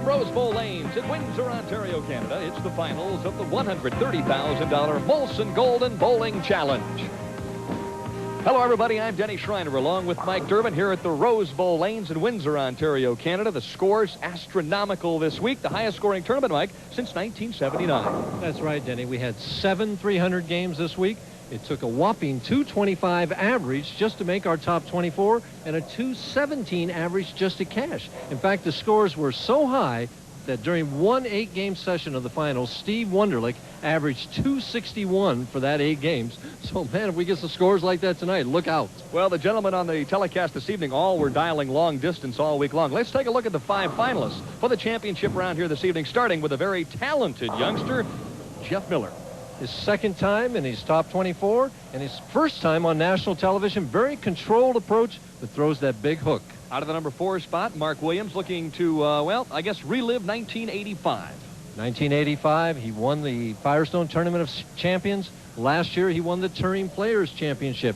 From Rose Bowl Lanes in Windsor, Ontario, Canada, it's the finals of the $130,000 Molson Golden Bowling Challenge. Hello, everybody. I'm Denny Schreiner, along with Mike Durbin here at the Rose Bowl Lanes in Windsor, Ontario, Canada. The scores astronomical this week. The highest scoring tournament, Mike, since 1979. That's right, Denny. We had 7 300 games this week. It took a whopping 225 average just to make our top 24 and a 217 average just to cash. In fact, the scores were so high that during one 8-game session of the finals, Steve Wunderlich averaged 261 for that 8 games. So, man, if we get some scores like that tonight, look out. Well, the gentlemen on the telecast this evening all were dialing long distance all week long. Let's take a look at the 5 finalists for the championship round here this evening, starting with a very talented youngster, Jeff Miller. His second time in his top 24 and his first time on national television. Very controlled approach that throws that big hook. Out of the number 4 spot, Mark Williams looking to, well, I guess relive 1985. 1985, he won the Firestone Tournament of Champions. Last year, he won the Touring Players Championship.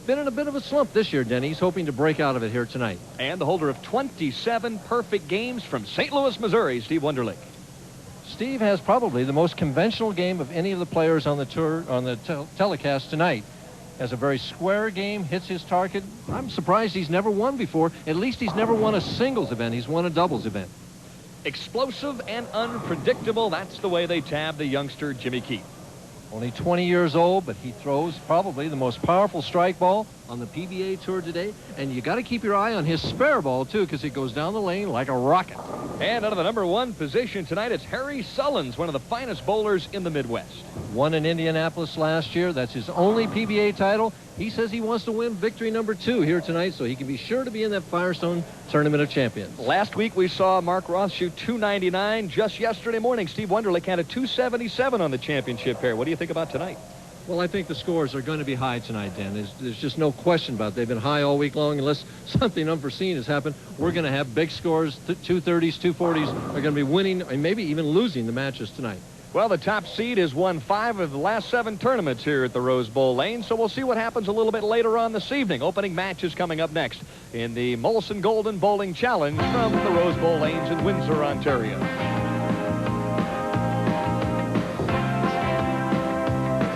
Been in a bit of a slump this year, Denny. He's hoping to break out of it here tonight. And the holder of 27 perfect games from St. Louis, Missouri, Steve Wunderlich. Steve has probably the most conventional game of any of the players on the tour, on the telecast tonight. Has a very square game, hits his target. I'm surprised he's never won before. At least he's never won a singles event. He's won a doubles event. Explosive and unpredictable. That's the way they tab the youngster Jimmy Keith. Only 20 years old, but he throws probably the most powerful strike ball on the PBA Tour today. And you got to keep your eye on his spare ball, too, because it goes down the lane like a rocket. And out of the number 1 position tonight, it's Harry Sullins, one of the finest bowlers in the Midwest. Won in Indianapolis last year. That's his only PBA title. He says he wants to win victory number 2 here tonight so he can be sure to be in that Firestone Tournament of Champions. Last week we saw Mark Ross shoot 299. Just yesterday morning, Steve Wunderlich had a 277 on the championship pair. What do you think about tonight? Well, I think the scores are going to be high tonight, Dan. There's just no question about it. They've been high all week long. Unless something unforeseen has happened, we're going to have big scores. 230s, 240s are going to be winning and maybe even losing the matches tonight. Well, the top seed has won 5 of the last 7 tournaments here at the Rose Bowl Lane, so we'll see what happens a little bit later on this evening. Opening match is coming up next in the Molson Golden Bowling Challenge from the Rose Bowl Lanes in Windsor, Ontario.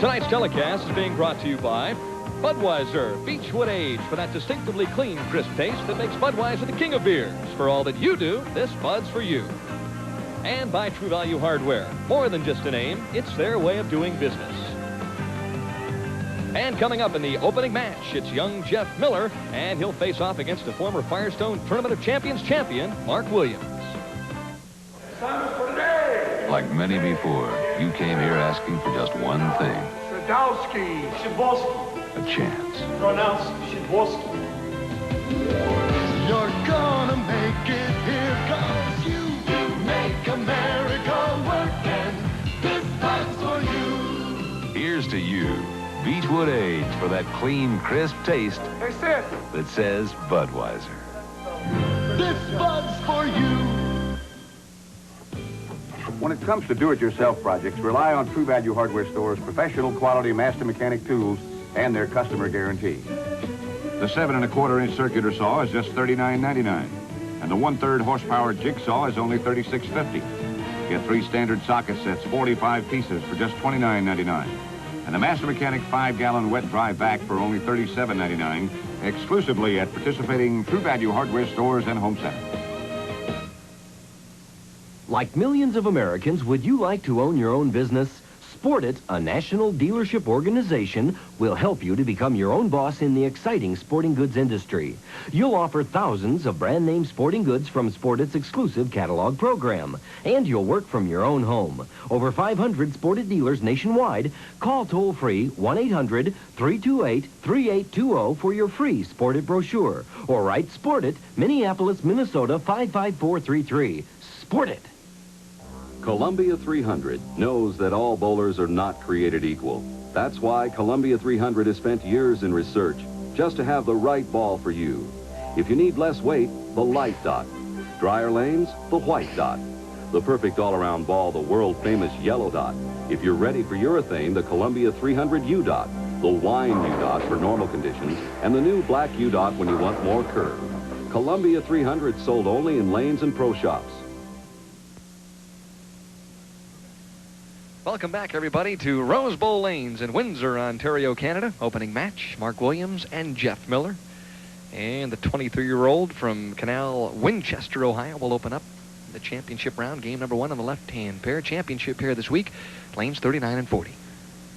Tonight's telecast is being brought to you by Budweiser Beechwood Age, for that distinctively clean, crisp taste that makes Budweiser the king of beers. For all that you do, this Bud's for you. And by True Value Hardware. More than just a name, it's their way of doing business. And coming up in the opening match, it's young Jeff Miller, and he'll face off against the former Firestone Tournament of Champions champion, Mark Williams. Like many before, you came here asking for just one thing. Sadowski. Shidwolski. A chance. Pronounced Shidwolski. You're gonna make it here, 'cause you make America work, and this Bud's for you. Here's to you, Beechwood Age, for that clean, crisp taste Hey, Sid. that says Budweiser. This Bud's for you. When it comes to do-it-yourself projects, rely on True Value Hardware Store's professional quality master mechanic tools and their customer guarantee. The 7 1/4-inch circular saw is just $39.99, and the 1/3 horsepower jigsaw is only $36.50. Get 3 standard socket sets, 45 pieces, for just $29.99, and the master mechanic 5-gallon wet dry vac for only $37.99, exclusively at participating True Value Hardware Stores and home centers. Like millions of Americans, would you like to own your own business? Sport It, a national dealership organization, will help you to become your own boss in the exciting sporting goods industry. You'll offer thousands of brand name sporting goods from Sport It's exclusive catalog program. And you'll work from your own home. Over 500 Sport It dealers nationwide. Call toll-free 1-800-328-3820 for your free Sport It brochure. Or write Sport It, Minneapolis, Minnesota 55433. Sport It. Columbia 300 knows that all bowlers are not created equal. That's why Columbia 300 has spent years in research just to have the right ball for you. If you need less weight, the light dot. Drier lanes, the white dot. The perfect all-around ball, the world-famous yellow dot. If you're ready for urethane, the Columbia 300 U dot. The wine U dot for normal conditions, and the new black U dot when you want more curve. Columbia 300 sold only in lanes and pro shops. Welcome back, everybody, to Rose Bowl Lanes in Windsor, Ontario, Canada. Opening match, Mark Williams and Jeff Miller. And the 23-year-old from Canal, Winchester, Ohio, will open up the championship round, game number 1 on the left-hand pair. Championship pair this week, lanes 39 and 40.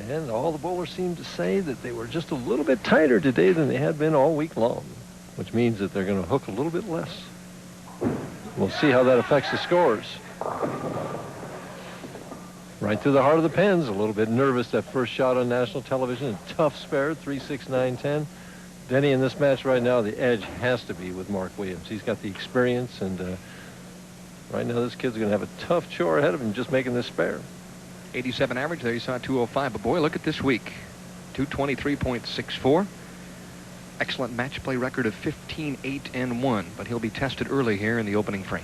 And all the bowlers seem to say that they were just a little bit tighter today than they had been all week long, which means that they're going to hook a little bit less. We'll see how that affects the scores. Right through the heart of the pens. A little bit nervous, that first shot on national television. A tough spare, 3-6, 9-10. Denny, in this match right now, the edge has to be with Mark Williams. He's got the experience, and right now this kid's going to have a tough chore ahead of him just making this spare. 87 average. There you saw 205. But boy, look at this week. 223.64. Excellent match play record of 15-8-1. But he'll be tested early here in the opening frame.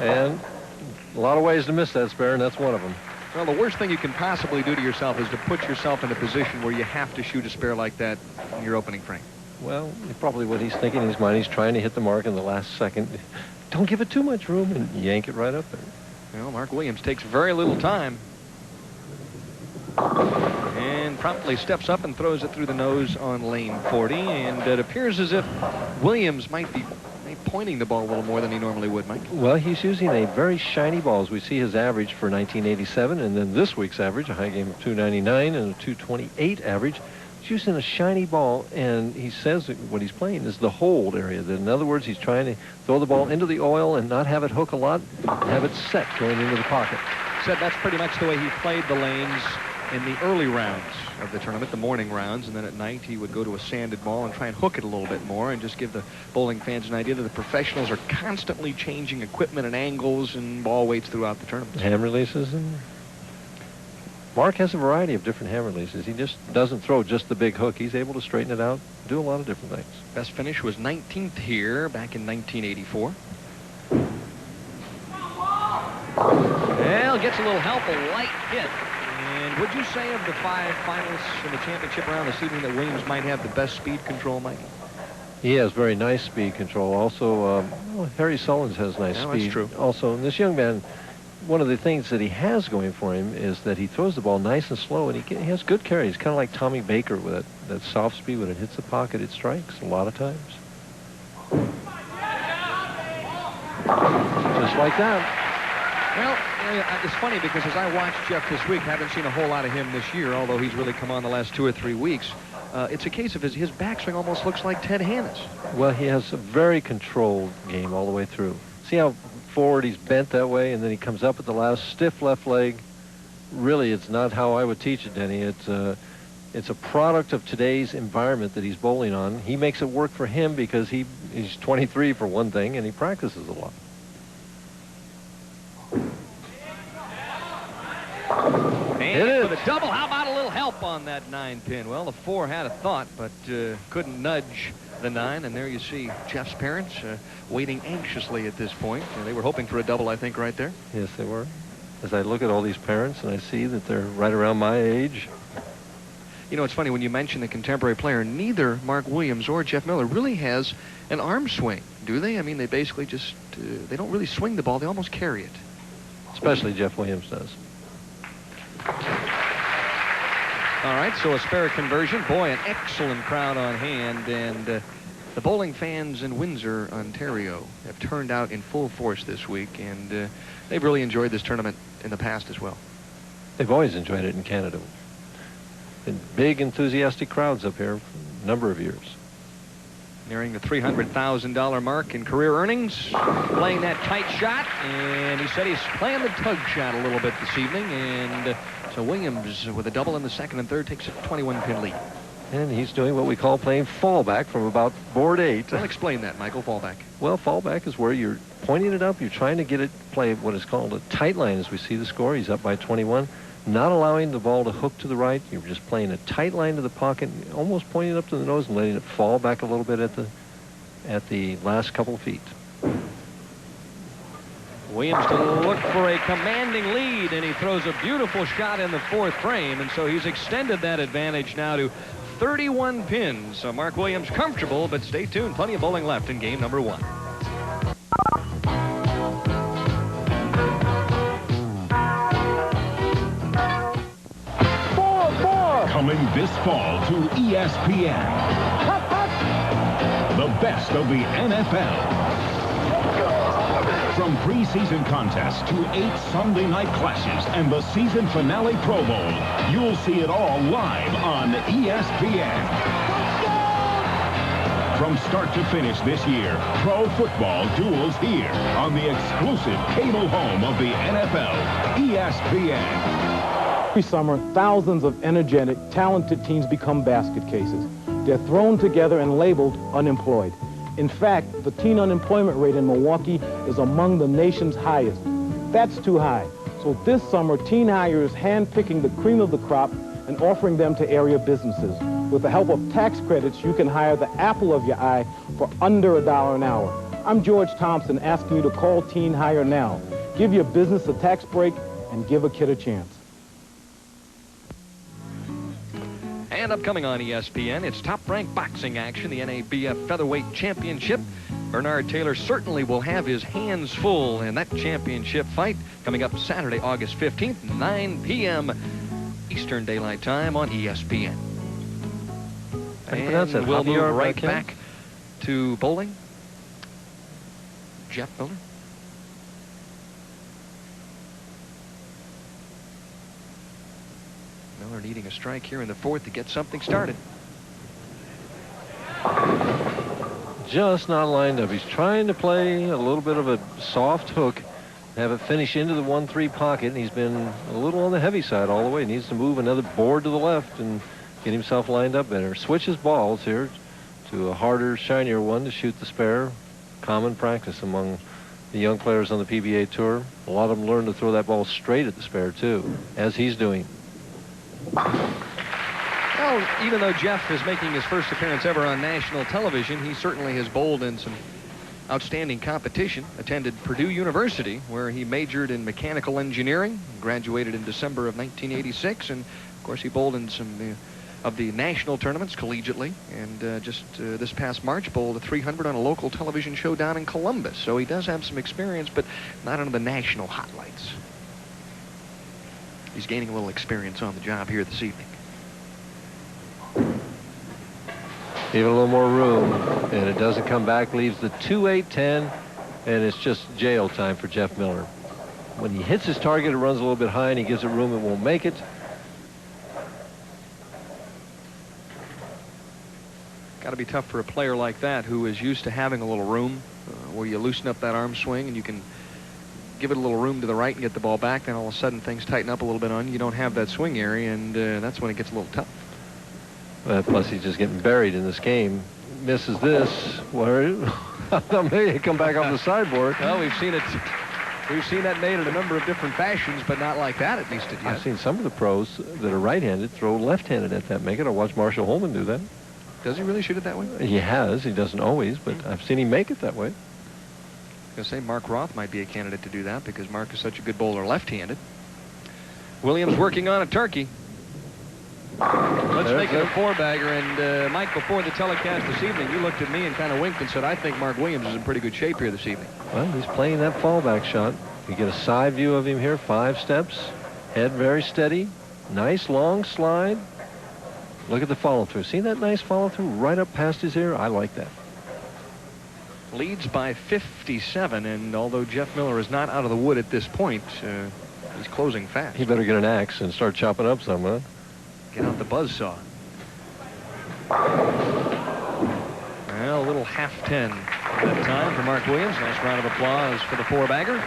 And a lot of ways to miss that spare, and that's one of them. Well, the worst thing you can possibly do to yourself is to put yourself in a position where you have to shoot a spare like that in your opening frame. Well, probably what he's thinking in his mind, he's trying to hit the mark in the last second. Don't give it too much room and yank it right up there. Well, Mark Williams takes very little time. And promptly steps up and throws it through the nose on lane 40. And it appears as if Williams might be pointing the ball a little more than he normally would, Mike. Well, he's using a very shiny ball, as we see his average for 1987, and then this week's average, a high game of 299 and a 228 average. He's using a shiny ball, and he says that what he's playing is the hold area. That, in other words, he's trying to throw the ball into the oil and not have it hook a lot, have it set going into the pocket. Said that's pretty much the way he played the lanes in the early rounds of the tournament, the morning rounds, and then at night he would go to a sanded ball and try and hook it a little bit more and just give the bowling fans an idea that the professionals are constantly changing equipment and angles and ball weights throughout the tournament. Hand releases, and Mark has a variety of different hand releases. He just doesn't throw just the big hook. He's able to straighten it out, do a lot of different things. Best finish was 19th here back in 1984. Well, gets a little help, a light hit. And would you say of the 5 finalists in the championship round this evening that Williams might have the best speed control, Mike? He has very nice speed control. Also, Harry Sullins has nice speed. That's true. Also, this young man, one of the things that he has going for him is that he throws the ball nice and slow, and he has good carry. He's kind of like Tommy Baker with that soft speed. When it hits the pocket, it strikes a lot of times. Just like that. Well, it's funny because as I watched Jeff this week, haven't seen a whole lot of him this year, although he's really come on the last 2 or 3 weeks. It's a case of his backswing almost looks like Ted Hanna's. Well, he has a very controlled game all the way through. See how forward he's bent that way, and then he comes up at the last stiff left leg. Really, it's not how I would teach it, Denny. It's a product of today's environment that he's bowling on. He makes it work for him because he's 23 for one thing, and he practices a lot. And for the double, how about a little help on that 9-pin? Well, the 4 had a thought, but couldn't nudge the 9. And there you see Jeff's parents waiting anxiously at this point. They were hoping for a double, I think, right there. Yes, they were. As I look at all these parents and I see that they're right around my age. You know, it's funny when you mention the contemporary player, neither Mark Williams or Jeff Miller really has an arm swing, do they? I mean, they basically just, they don't really swing the ball. They almost carry it. Especially Jeff Williams does. All right, so a spare conversion. Boy, an excellent crowd on hand, and the bowling fans in Windsor, Ontario, have turned out in full force this week, and they've really enjoyed this tournament in the past as well. They've always enjoyed it in Canada. Been big, enthusiastic crowds up here for a number of years. Nearing the $300,000 mark in career earnings, playing that tight shot, and he said he's playing the tug shot a little bit this evening, and so Williams, with a double in the second and third, takes a 21-pin lead. And he's doing what we call playing fallback from about board 8. Well, explain that, Michael, fallback. Well, fallback is where you're pointing it up, you're trying to get it play what is called a tight line as we see the score. He's up by 21. Not allowing the ball to hook to the right. You're just playing a tight line to the pocket, almost pointing up to the nose and letting it fall back a little bit at the last couple of feet. Williams to look for a commanding lead, and he throws a beautiful shot in the 4th frame, and so he's extended that advantage now to 31 pins. So Mark Williams comfortable, but stay tuned. Plenty of bowling left in game number 1. Coming this fall to ESPN. The best of the NFL. From preseason contests to 8 Sunday night clashes and the season finale Pro Bowl, you'll see it all live on ESPN. From start to finish this year, pro football duels here on the exclusive cable home of the NFL, ESPN. Every summer, thousands of energetic, talented teams become basket cases. They're thrown together and labeled unemployed. In fact, the teen unemployment rate in Milwaukee is among the nation's highest. That's too high. So this summer, Teen Hire is hand-picking the cream of the crop and offering them to area businesses. With the help of tax credits, you can hire the apple of your eye for under $1 an hour. I'm George Thompson, asking you to call Teen Hire now. Give your business a tax break and give a kid a chance. And upcoming on ESPN, it's top-ranked boxing action, the NABF Featherweight Championship. Bernard Taylor certainly will have his hands full in that championship fight coming up Saturday, August 15th, 9 p.m. Eastern Daylight Time on ESPN. And we'll move right back to bowling. Jeff Miller. Miller needing a strike here in the 4th to get something started. Just not lined up. He's trying to play a little bit of a soft hook, have it finish into the 1-3 pocket, and he's been a little on the heavy side all the way. He needs to move another board to the left and get himself lined up better. Switch his balls here to a harder, shinier one to shoot the spare. Common practice among the young players on the PBA Tour. A lot of them learn to throw that ball straight at the spare, too, as he's doing. Well, even though Jeff is making his first appearance ever on national television, he certainly has bowled in some outstanding competition. Attended Purdue University, where he majored in mechanical engineering, graduated in December of 1986, and of course he bowled in some of the national tournaments collegiately, and just this past March bowled a 300 on a local television show down in Columbus. So he does have some experience, but not under the national highlights. He's gaining a little experience on the job here this evening. Give it a little more room, and it doesn't come back. Leaves the 2-8-10, and it's just jail time for Jeff Miller. When he hits his target, it runs a little bit high, and he gives it room, it won't make it. Got to be tough for a player like that who is used to having a little room where you loosen up that arm swing and you can give it a little room to the right and get the ball back. Then all of a sudden things tighten up a little bit on you. You don't have that swing area, and that's when it gets a little tough. Plus, he's just getting buried in this game. Misses this. Where maybe come back off the sideboard. Well, we've seen it. We've seen that made in a number of different fashions, but not like that, at least yet. I've seen some of the pros that are right-handed throw left-handed at that. Make it. I watched Marshall Holman do that. Does he really shoot it that way? He has. He doesn't always, but I've seen him make it that way. I was going to say Mark Roth might be a candidate to do that because Mark is such a good bowler left-handed. Williams working on a turkey. Let's make it a 4-bagger. And Mike, before the telecast this evening, you looked at me and kind of winked and said, I think Mark Williams is in pretty good shape here this evening. Well, he's playing that fallback shot. You get a side view of him here, 5 steps, head very steady, nice long slide. Look at the follow-through. See that nice follow-through right up past his ear? I like that. Leads by 57, and although Jeff Miller is not out of the wood at this point, he's closing fast. He better get an axe and start chopping up some, huh? Get out the buzzsaw. Well, a little half-10 that time for Mark Williams. Nice round of applause for the 4-bagger.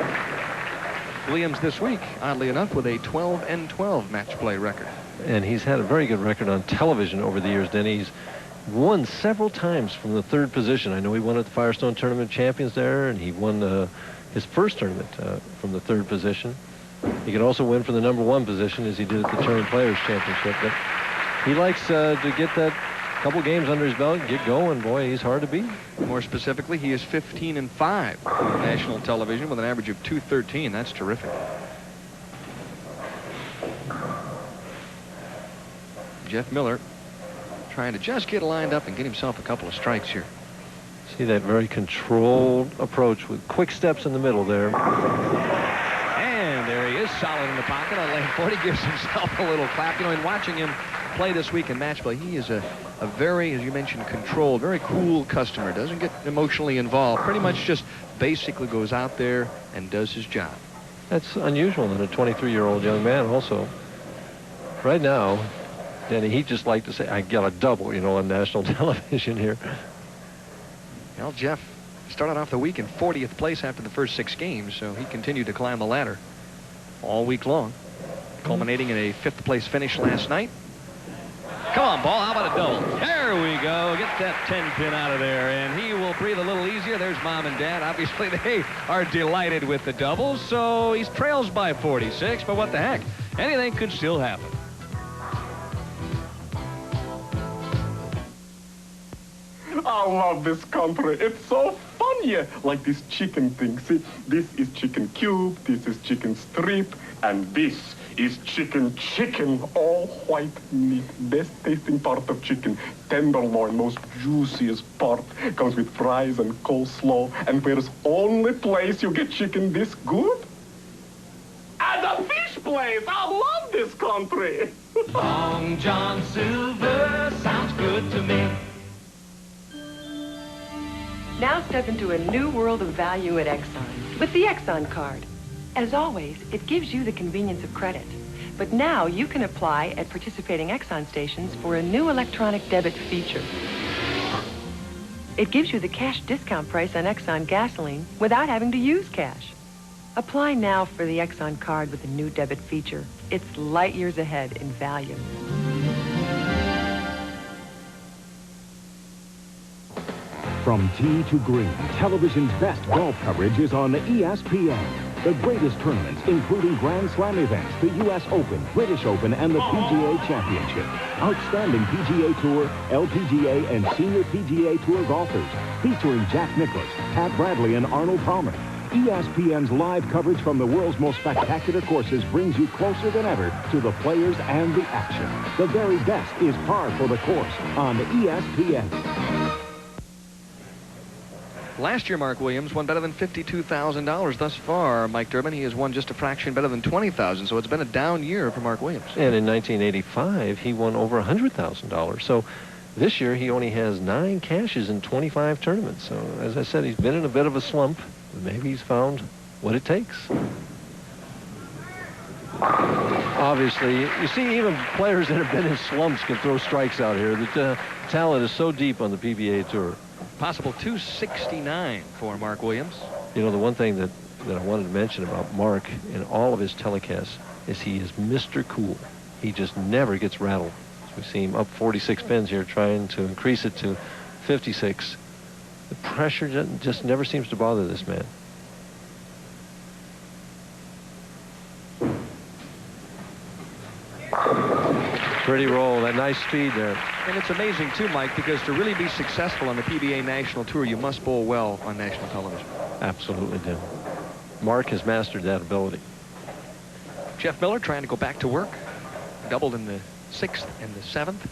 Williams this week, oddly enough, with a 12-12 match play record. And he's had a very good record on television over the years, Denny. He's won several times from the 3rd position. I know he won at the Firestone Tournament Champions there, and he won his first tournament from the 3rd position. He could also win from the #1 position as he did at the Touring Players Championship. But he likes to get that couple games under his belt and get going. Boy, he's hard to beat. More specifically, he is 15-5 on national television with an average of .213. That's terrific. Jeff Miller trying to just get lined up and get himself a couple of strikes here. See that very controlled approach with quick steps in the middle there. And there he is, solid in the pocket on lane 40. Gives himself a little clap. You know, in watching him play this week in match play, he is a very, as you mentioned, controlled, very cool customer. Doesn't get emotionally involved. Pretty much just basically goes out there and does his job. That's unusual in a 23-year-old young man also. Right now, Danny, he'd just like to say, I got a double, you know, on national television here. Well, Jeff started off the week in 40th place after the first 6 games, so he continued to climb the ladder all week long, culminating in a 5th place finish last night. Come on, ball. How about a double? There we go. Get that 10-pin out of there, and he will breathe a little easier. There's Mom and Dad. Obviously, they are delighted with the doubles, so he trails by 46, but what the heck? Anything could still happen. I love this country. It's so fun here. Like this chicken thing. See, this is chicken cube, this is chicken strip, and this is chicken, all white meat. Best tasting part of chicken. Tenderloin, most juiciest part. Comes with fries and coleslaw. And where's only place you get chicken this good? At a fish place. I love this country. Long John Silver sounds good to me. Now step into a new world of value at Exxon with the Exxon card. As always, it gives you the convenience of credit. But now you can apply at participating Exxon stations for a new electronic debit feature. It gives you the cash discount price on Exxon gasoline without having to use cash. Apply now for the Exxon card with the new debit feature. It's light years ahead in value. From tee to green, television's best golf coverage is on ESPN. The greatest tournaments, including Grand Slam events, the U.S. Open, British Open, and the PGA Championship. Outstanding PGA Tour, LPGA, and Senior PGA Tour golfers, featuring Jack Nicklaus, Pat Bradley, and Arnold Palmer. ESPN's live coverage from the world's most spectacular courses brings you closer than ever to the players and the action. The very best is par for the course on ESPN. Last year, Mark Williams won better than $52,000 thus far. Mike Durbin, he has won just a fraction better than $20,000, so it's been a down year for Mark Williams. And in 1985, he won over $100,000. So this year, he only has 9 cashes in 25 tournaments. So, as I said, he's been in a bit of a slump. Maybe he's found what it takes. Obviously, you see, even players that have been in slumps can throw strikes out here. The talent is so deep on the PBA Tour. Possible 269 for Mark Williams. You know, the one thing that I wanted to mention about Mark in all of his telecasts is he is Mr. Cool. He just never gets rattled. We see him up 46 pins here trying to increase it to 56. The pressure just never seems to bother this man. Pretty roll, that nice speed there. And it's amazing, too, Mike, because to really be successful on the PBA National Tour, you must bowl well on national television. Absolutely do. Mark has mastered that ability. Jeff Miller trying to go back to work. Doubled in the 6th and the 7th.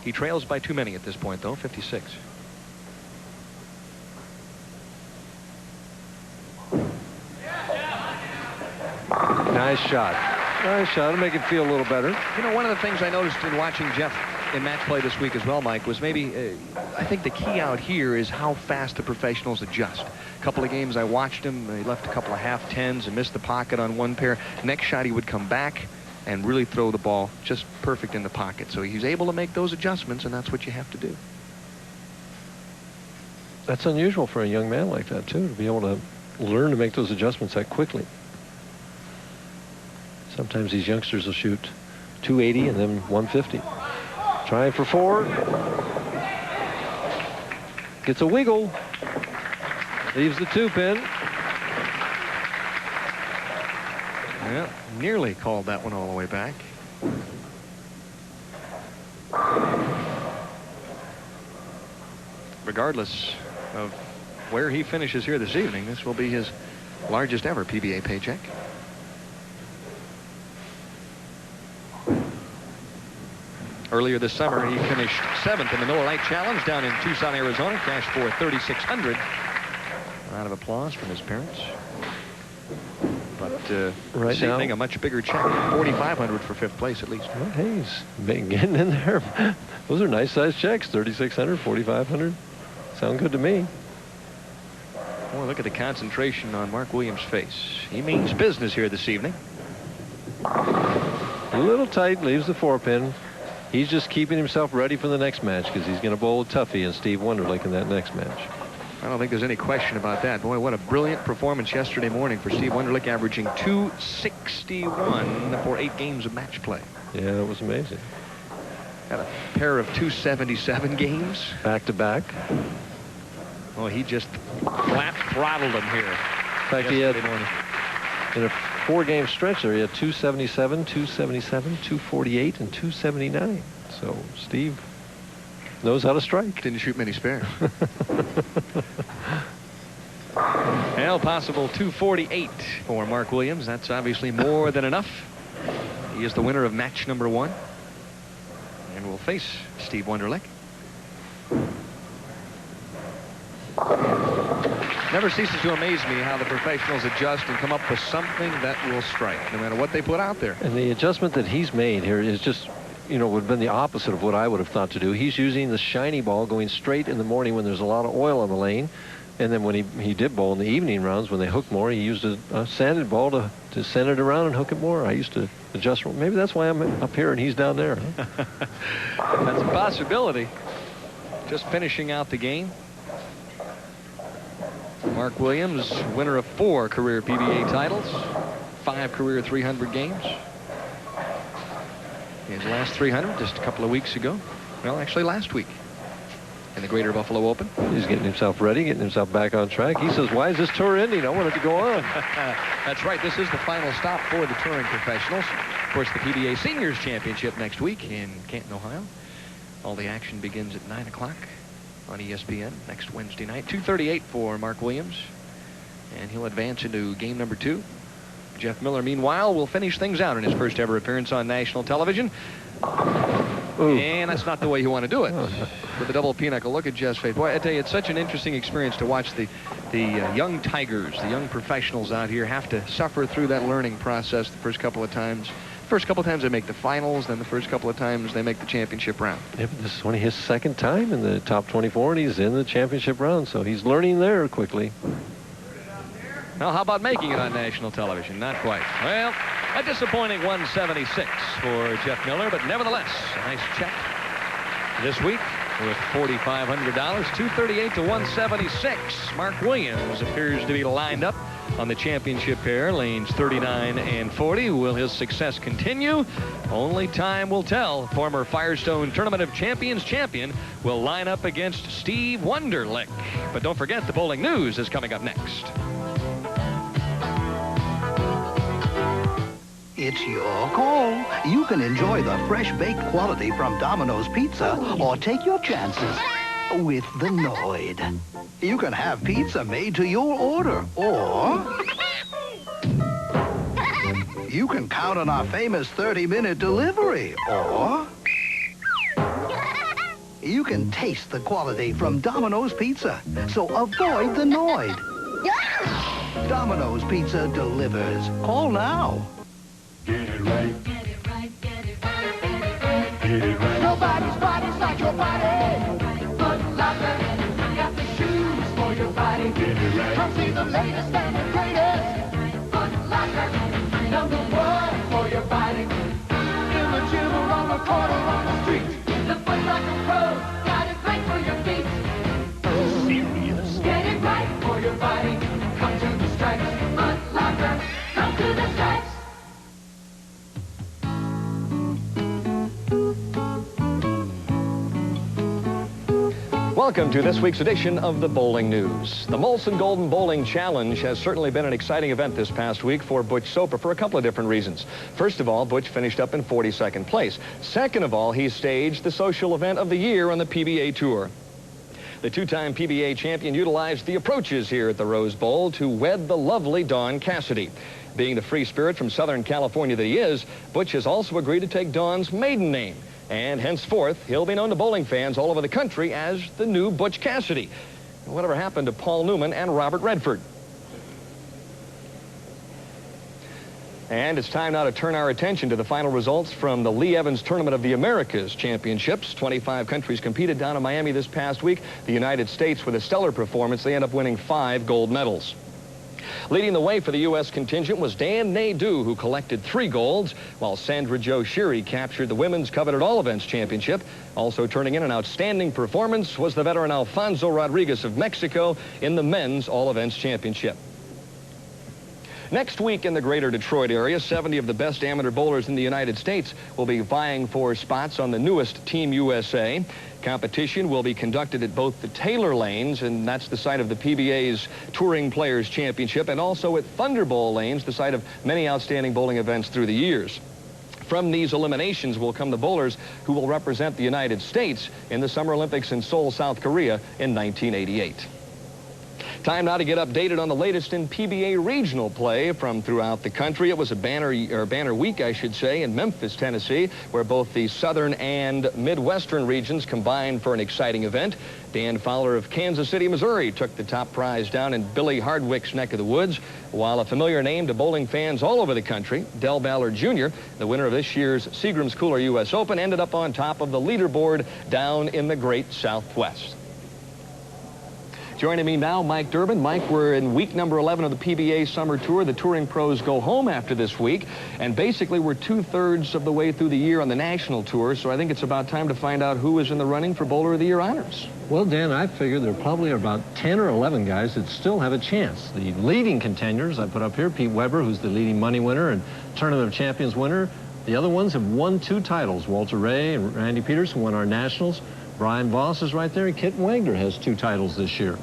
He trails by too many at this point, though, 56. Nice shot. Nice shot. It'll make it feel a little better. You know, one of the things I noticed in watching Jeff in match play this week as well, Mike, was maybe, I think the key out here is how fast the professionals adjust. A couple of games I watched him. He left a couple of half tens and missed the pocket on one pair. Next shot he would come back and really throw the ball just perfect in the pocket. So he's able to make those adjustments, and that's what you have to do. That's unusual for a young man like that, too, to be able to learn to make those adjustments that quickly. Sometimes these youngsters will shoot 280 and then 150. Trying for 4. Gets a wiggle. Leaves the 2-pin. Yeah, nearly called that one all the way back. Regardless of where he finishes here this evening, this will be his largest ever PBA paycheck. Earlier this summer, he finished 7th in the Miller Lite Challenge down in Tucson, Arizona. Cashed for $3,600. A round of applause from his parents. But right this evening, a much bigger check. $4,500 for 5th place, at least. Well, hey, he's getting in there. Those are nice-sized checks. $3,600, $4,500. Sound good to me. Boy, look at the concentration on Mark Williams' face. He means business here this evening. A little tight, leaves the 4-pin. He's just keeping himself ready for the next match because he's going to bowl Tuffy and Steve Wunderlich in that next match. I don't think there's any question about that. Boy, what a brilliant performance yesterday morning for Steve Wunderlich, averaging .261 for 8 games of match play. Yeah, it was amazing. Had a pair of .277 games. Back to back. Oh, he just flat throttled him here. In fact, he had, in a 4-game stretch there, he had .277, .277, .248, and .279. So Steve knows how to strike. Didn't shoot many spares. Well, possible .248 for Mark Williams. That's obviously more than enough. He is the winner of match number 1. And will face Steve Wunderlich. Never ceases to amaze me how the professionals adjust and come up with something that will strike, no matter what they put out there. And the adjustment that he's made here is just, you know, would have been the opposite of what I would have thought to do. He's using the shiny ball going straight in the morning when there's a lot of oil on the lane. And then when he did bowl in the evening rounds, when they hook more, he used a sanded ball to send it around and hook it more. I used to adjust. Maybe that's why I'm up here and he's down there. Huh? That's a possibility. Just finishing out the game. Mark Williams, winner of 4 career PBA titles, 5 career 300 games. His last 300 just a couple of weeks ago. Well, actually last week in the Greater Buffalo Open. He's getting himself ready, getting himself back on track. He says, why is this tour ending? I want it to go on. That's right. This is the final stop for the touring professionals. Of course, the PBA Seniors Championship next week in Canton, Ohio. All the action begins at 9 o'clock. On ESPN next Wednesday night. 2:38 for Mark Williams. And he'll advance into game number 2. Jeff Miller, meanwhile, will finish things out in his first ever appearance on national television. Ooh. And that's not the way you want to do it. With a double pinnacle. Look at Jeff's face. Boy, I tell you, it's such an interesting experience to watch the young Tigers, the young professionals out here have to suffer through that learning process the first couple of times. First couple of times they make the finals, then the first couple of times they make the championship round. Yeah, but this is only his 2nd time in the top 24, and he's in the championship round, so he's learning there quickly. Now, how about making it on national television? Not quite. Well, a disappointing 176 for Jeff Miller, but nevertheless, a nice check this week with $4,500. 238 to 176. Mark Williams appears to be lined up on the championship pair, lanes 39 and 40. Will his success continue? Only time will tell. Former Firestone Tournament of Champions champion will line up against Steve Wunderlich. But don't forget, the bowling news is coming up next. It's your call. You can enjoy the fresh baked quality from Domino's Pizza or take your chances with the Noid. You can have pizza made to your order, or you can count on our famous 30-minute delivery, or you can taste the quality from Domino's Pizza, so avoid the Noid. Domino's Pizza delivers. Call now. Get it right. Get it right, get it right, get it right. Get it right. Nobody's body's like your body. Foot Locker, got the shoes for your body. Get it right. Come see the latest and the greatest. Foot Locker, #1 for your body. In the gym or on the corner on the street. The Foot Locker pros got it right for your feet. Serious. Get it right for your body. Come to the stripes. Foot Locker, come to the stripes. Welcome to this week's edition of the Bowling News. The Molson Golden Bowling Challenge has certainly been an exciting event this past week for Butch Soper for a couple of different reasons. First of all, Butch finished up in 42nd place. Second of all, he staged the social event of the year on the PBA Tour. The 2-time PBA champion utilized the approaches here at the Rose Bowl to wed the lovely Dawn Cassidy. Being the free spirit from Southern California that he is, Butch has also agreed to take Dawn's maiden name. And henceforth, he'll be known to bowling fans all over the country as the new Butch Cassidy. Whatever happened to Paul Newman and Robert Redford? And it's time now to turn our attention to the final results from the Lee Evans Tournament of the Americas Championships. 25 countries competed down in Miami this past week. The United States, with a stellar performance, they end up winning 5 gold medals. Leading the way for the U.S. contingent was Dan Nadeau, who collected 3 golds, while Sandra Jo Shiri captured the women's coveted all-events championship. Also turning in an outstanding performance was the veteran Alfonso Rodriguez of Mexico in the men's all-events championship. Next week in the greater Detroit area, 70 of the best amateur bowlers in the United States will be vying for spots on the newest Team USA. Competition will be conducted at both the Taylor Lanes, and that's the site of the PBA's Touring Players Championship, and also at Thunderbowl Lanes, the site of many outstanding bowling events through the years. From these eliminations will come the bowlers who will represent the United States in the Summer Olympics in Seoul, South Korea in 1988. Time now to get updated on the latest in PBA regional play from throughout the country. It was a banner week, I should say, in Memphis, Tennessee, where both the southern and midwestern regions combined for an exciting event. Dan Fowler of Kansas City, Missouri, took the top prize down in Billy Hardwick's neck of the woods, while a familiar name to bowling fans all over the country, Del Ballard Jr., the winner of this year's Seagram's Cooler U.S. Open, ended up on top of the leaderboard down in the great Southwest. Joining me now, Mike Durbin. Mike, we're in week number 11 of the PBA Summer Tour. The touring pros go home after this week, and basically we're 2/3 of the way through the year on the national tour, so I think it's about time to find out who is in the running for Bowler of the Year honors. Well, Dan, I figure there probably are about 10 or 11 guys that still have a chance. The leading contenders I put up here, Pete Weber, who's the leading money winner and Tournament of Champions winner. The other ones have won 2 titles. Walter Ray and Randy Peters, who won our nationals. Brian Voss is right there, and Kit Wagner has 2 titles this year.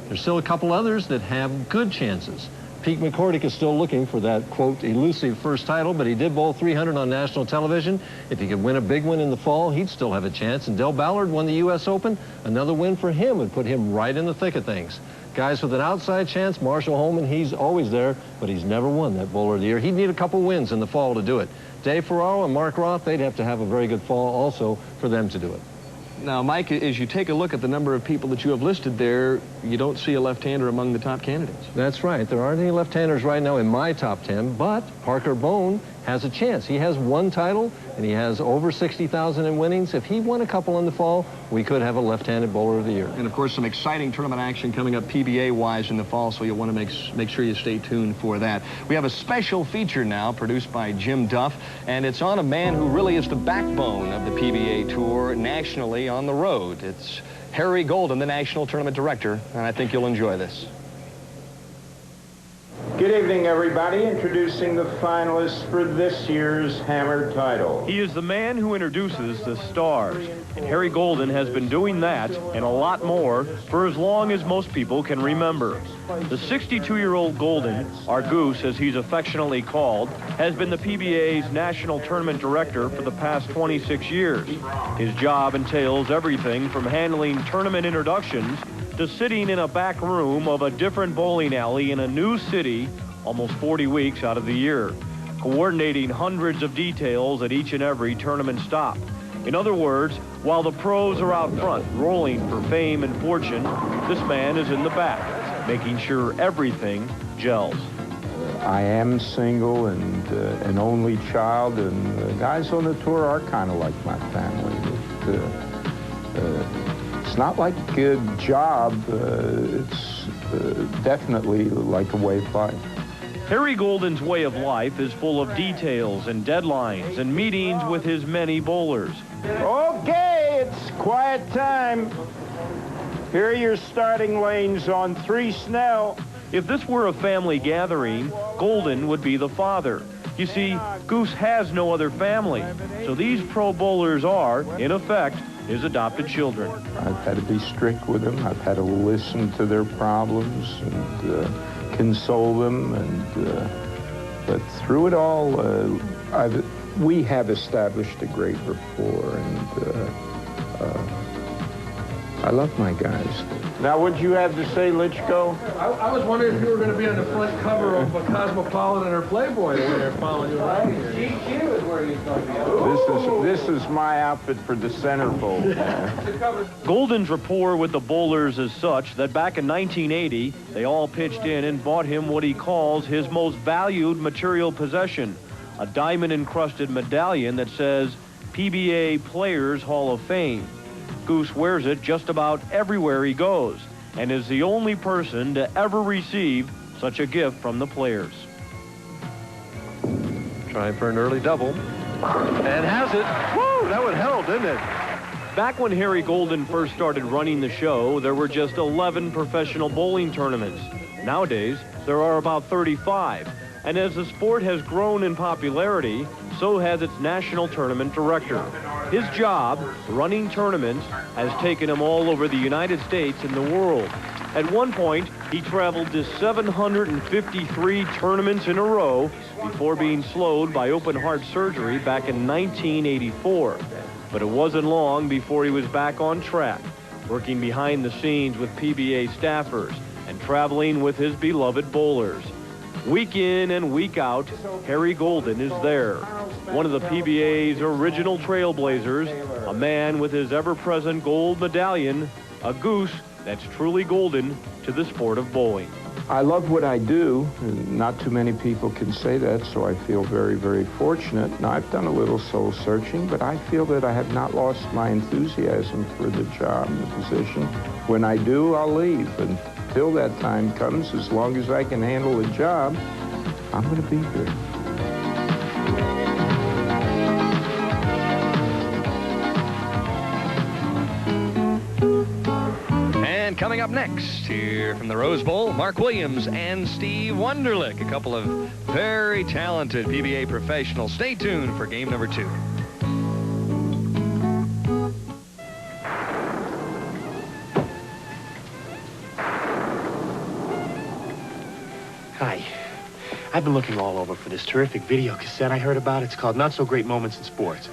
There's still a couple others that have good chances. Pete McCordick is still looking for that, quote, elusive first title, but he did bowl 300 on national television. If he could win a big one in the fall, he'd still have a chance. And Del Ballard won the U.S. Open. Another win for him would put him right in the thick of things. Guys with an outside chance, Marshall Holman, he's always there, but he's never won that Bowler of the Year. He'd need a couple wins in the fall to do it. Dave Ferraro and Mark Roth, they'd have to have a very good fall also for them to do it. Now, Mike, as you take a look at the number of people that you have listed there, you don't see a left-hander among the top candidates. That's right. There aren't any left-handers right now in my top 10, but Parker Bone has a chance. He has 1 title, and he has over 60,000 in winnings. If he won a couple in the fall, we could have a left-handed Bowler of the Year. And, of course, some exciting tournament action coming up PBA-wise in the fall, so you'll want to make sure you stay tuned for that. We have a special feature now produced by Jim Duff, and it's on a man who really is the backbone of the PBA Tour nationally on the road. It's Harry Golden, the National Tournament Director, and I think you'll enjoy this. Good evening, everybody. Introducing the finalists for this year's Hammer title. He is the man who introduces the stars, and Harry Golden has been doing that and a lot more for as long as most people can remember. The 62-year-old Golden, our Goose as he's affectionately called, has been the PBA's National Tournament Director for the past 26 years. His job entails everything from handling tournament introductions to sitting in a back room of a different bowling alley in a new city almost 40 weeks out of the year, coordinating hundreds of details at each and every tournament stop. In other words, while the pros are out front rolling for fame and fortune, this man is in the back, making sure everything gels. I am single and an only child, and the guys on the tour are kind of like my family. It's not like a job, it's definitely like a way of life. Harry Golden's way of life is full of details and deadlines and meetings with his many bowlers. Okay, it's quiet time. Here are your starting lanes on 3 Snell. If this were a family gathering, Golden would be the father. You see, Goose has no other family, so these pro bowlers are, in effect, his adopted children. I've had to be strict with them. I've had to listen to their problems and console them. But through it all, we have established a great rapport. And I love my guys. Now, what'd you have to say, Lichko? I was wondering if you were going to be on the front cover of a Cosmopolitan or Playboy the way they're following you around here. GQ is where he's going to be. This is my outfit for the centerfold. Golden's rapport with the bowlers is such that back in 1980, they all pitched in and bought him what he calls his most valued material possession, a diamond-encrusted medallion that says PBA Players Hall of Fame. Goose wears it just about everywhere he goes and is the only person to ever receive such a gift from the players. Trying for an early double. And has it. Woo! That one held, didn't it? Back when Harry Golden first started running the show, there were just 11 professional bowling tournaments. Nowadays, there are about 35. And as the sport has grown in popularity, so has its national tournament director. His job, running tournaments, has taken him all over the United States and the world. At one point, he traveled to 753 tournaments in a row before being slowed by open heart surgery back in 1984. But it wasn't long before he was back on track, working behind the scenes with PBA staffers and traveling with his beloved bowlers. Week in and week out, Harry Golden is there. One of the PBA's original trailblazers, a man with his ever-present gold medallion, a goose that's truly golden to the sport of bowling. I love what I do. Not too many people can say that, so I feel very, very fortunate. Now, I've done a little soul searching, but I feel that I have not lost my enthusiasm for the job and the position. When I do, I'll leave. Until that time comes, as long as I can handle the job, I'm going to be here. And coming up next, here from the Rose Bowl, Mark Williams and Steve Wunderlich, a couple of very talented PBA professionals. Stay tuned for game number 2. Hi. I've been looking all over for this terrific video cassette I heard about. It's called Not So Great Moments in Sports.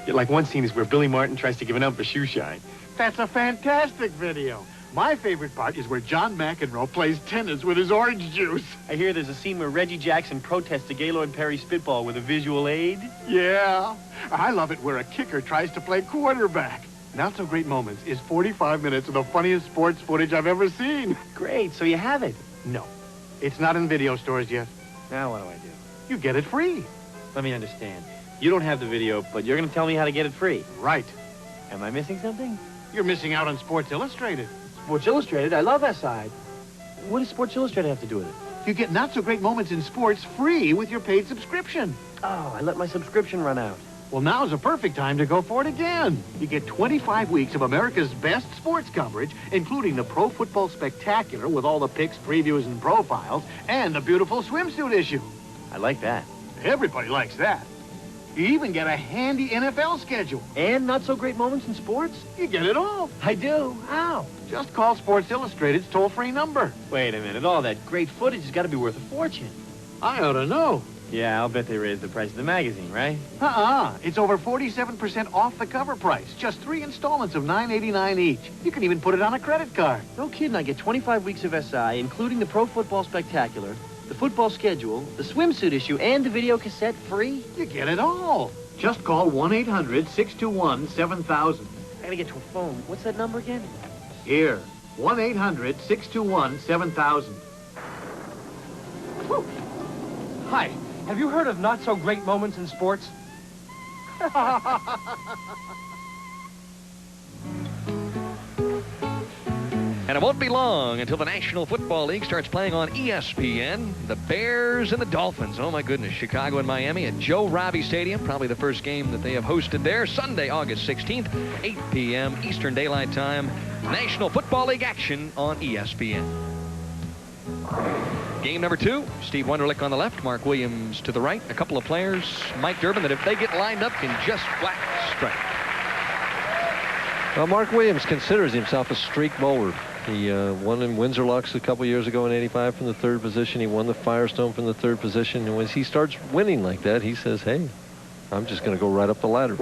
Like one scene is where Billy Martin tries to give an ump a shoe shine. That's a fantastic video. My favorite part is where John McEnroe plays tennis with his orange juice. I hear there's a scene where Reggie Jackson protests a Gaylord Perry spitball with a visual aid. Yeah. I love it where a kicker tries to play quarterback. Not So Great Moments is 45 minutes of the funniest sports footage I've ever seen. Great, so you have it? No. It's not in video stores yet. Now what do I do? You get it free. Let me understand. You don't have the video, but you're going to tell me how to get it free. Right. Am I missing something? You're missing out on Sports Illustrated. Sports Illustrated? I love SI. What does Sports Illustrated have to do with it? You get Not So Great Moments in Sports free with your paid subscription. Oh, I let my subscription run out. Well, now's a perfect time to go for it again. You get 25 weeks of America's best sports coverage, including the Pro Football Spectacular with all the picks, previews, and profiles, and the beautiful swimsuit issue. I like that. Everybody likes that. You even get a handy NFL schedule. And Not So Great Moments in Sports? You get it all. I do. How? Just call Sports Illustrated's toll-free number. Wait a minute. All that great footage has got to be worth a fortune. I ought to know. Yeah, I'll bet they raised the price of the magazine, right? It's over 47% off the cover price. Just 3 installments of $9.89 each. You can even put it on a credit card. No kidding. I get 25 weeks of SI, including the Pro Football Spectacular, the football schedule, the swimsuit issue, and the video cassette free. You get it all. Just call 1-800-621-7000. I gotta get to a phone. What's that number again? Here. 1-800-621-7000. Hi. Have you heard of Not So Great Moments in Sports? And it won't be long until the National Football League starts playing on ESPN. The Bears and the Dolphins. Oh, my goodness. Chicago and Miami at Joe Robbie Stadium. Probably the first game that they have hosted there. Sunday, August 16th, 8 p.m. Eastern Daylight Time. National Football League action on ESPN. Game number 2, Steve Wunderlich on the left, Mark Williams to the right. A couple of players, Mike Durbin, that if they get lined up can just flat strike. Well, Mark Williams considers himself a streak bowler. He won in Windsor Lux a couple years ago in '85 from the 3rd position. He won the Firestone from the 3rd position. And when he starts winning like that, he says, hey, I'm just going to go right up the ladder.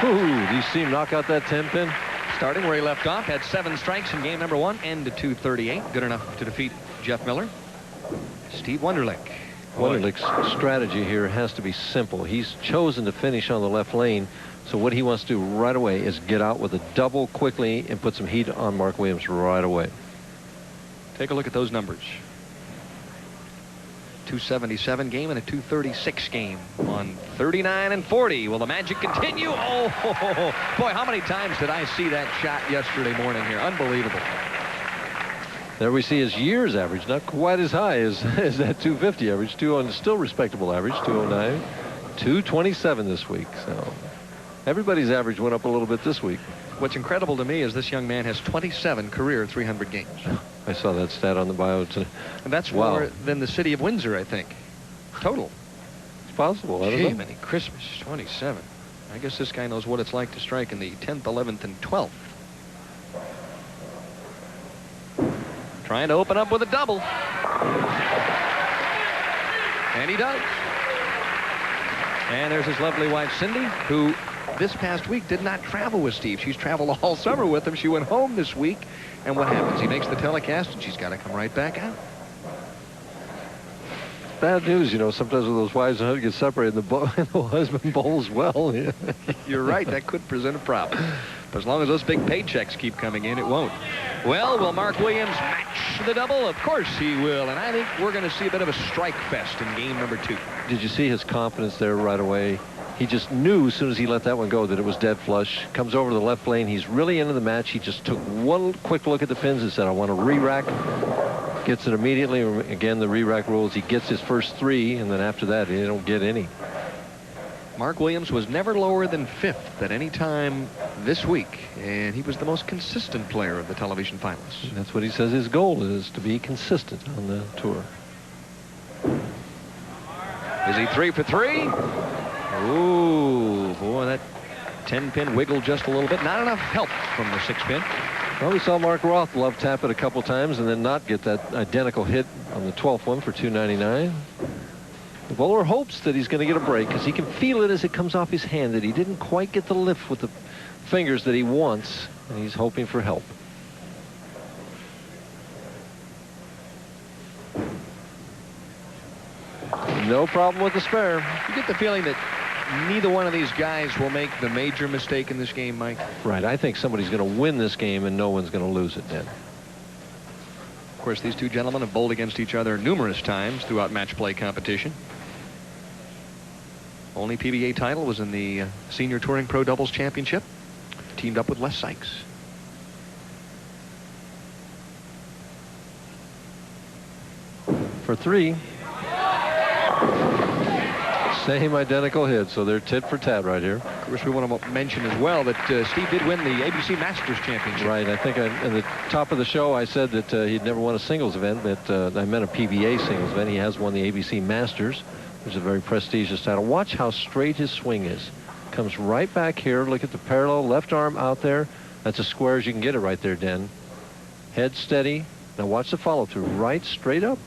Ooh, do you see him knock out that 10-pin? Starting where he left off, had 7 strikes in game number 1 and to 238. Good enough to defeat Jeff Miller. Steve Wunderlich. Wunderlich's strategy here has to be simple. He's chosen to finish on the left lane, so what he wants to do right away is get out with a double quickly and put some heat on Mark Williams right away. Take a look at those numbers. 277 game and a 236 game on 39 and 40. Will the magic continue? Oh, boy, how many times did I see that shot yesterday morning here? Unbelievable. There we see his year's average, not quite as high as that 250 average. Still respectable average, 209, 227 this week. So everybody's average went up a little bit this week. What's incredible to me is this young man has 27 career 300 games. I saw that stat on the bio today. And that's more than the city of Windsor, I think. Total. It's possible. I don't know. Many Christmas, 27. I guess this guy knows what it's like to strike in the 10th, 11th, and 12th. Trying to open up with a double. And he does. And there's his lovely wife, Cindy, who this past week did not travel with Steve. She's traveled all summer with him. She went home this week. And what happens? He makes the telecast, and she's got to come right back out. Bad news, you know, sometimes when those wives and husbands get separated, the husband bowls well. You're right. That could present a problem. But as long as those big paychecks keep coming in, it won't. Well, will Mark Williams match the double? Of course he will. And I think we're going to see a bit of a strike fest in game number 2. Did you see his confidence there right away? He just knew as soon as he let that one go that it was dead flush. Comes over to the left lane. He's really into the match. He just took one quick look at the pins and said, I want to re-rack. Gets it immediately. Again, the re-rack rules. He gets his first 3, and then after that, he don't get any. Mark Williams was never lower than 5th at any time this week, and he was the most consistent player of the television finalists. And that's what he says his goal is, to be consistent on the tour. Is he 3 for 3? Ooh, boy, that 10-pin wiggled just a little bit. Not enough help from the 6-pin. Well, we saw Mark Roth love tap it a couple times and then not get that identical hit on the 12th one for 299. The bowler hopes that he's going to get a break because he can feel it as it comes off his hand that he didn't quite get the lift with the fingers that he wants, and he's hoping for help. No problem with the spare. You get the feeling that neither one of these guys will make the major mistake in this game, Mike. Right. I think somebody's going to win this game and no one's going to lose it then. Of course, these two gentlemen have bowled against each other numerous times throughout match play competition. Only PBA title was in the Senior Touring Pro Doubles Championship. Teamed up with Les Sykes. For 3. Same identical hit, so they're tit for tat right here. Of course, we want to mention as well that Steve did win the ABC Masters Championship. Right. I think in the top of the show I said that he'd never won a singles event, but I meant a PBA singles event. He has won the ABC Masters, which is a very prestigious title. Watch how straight his swing is. Comes right back here. Look at the parallel left arm out there. That's as square as you can get it right there, Den. Head steady. Now watch the follow through. Right straight up.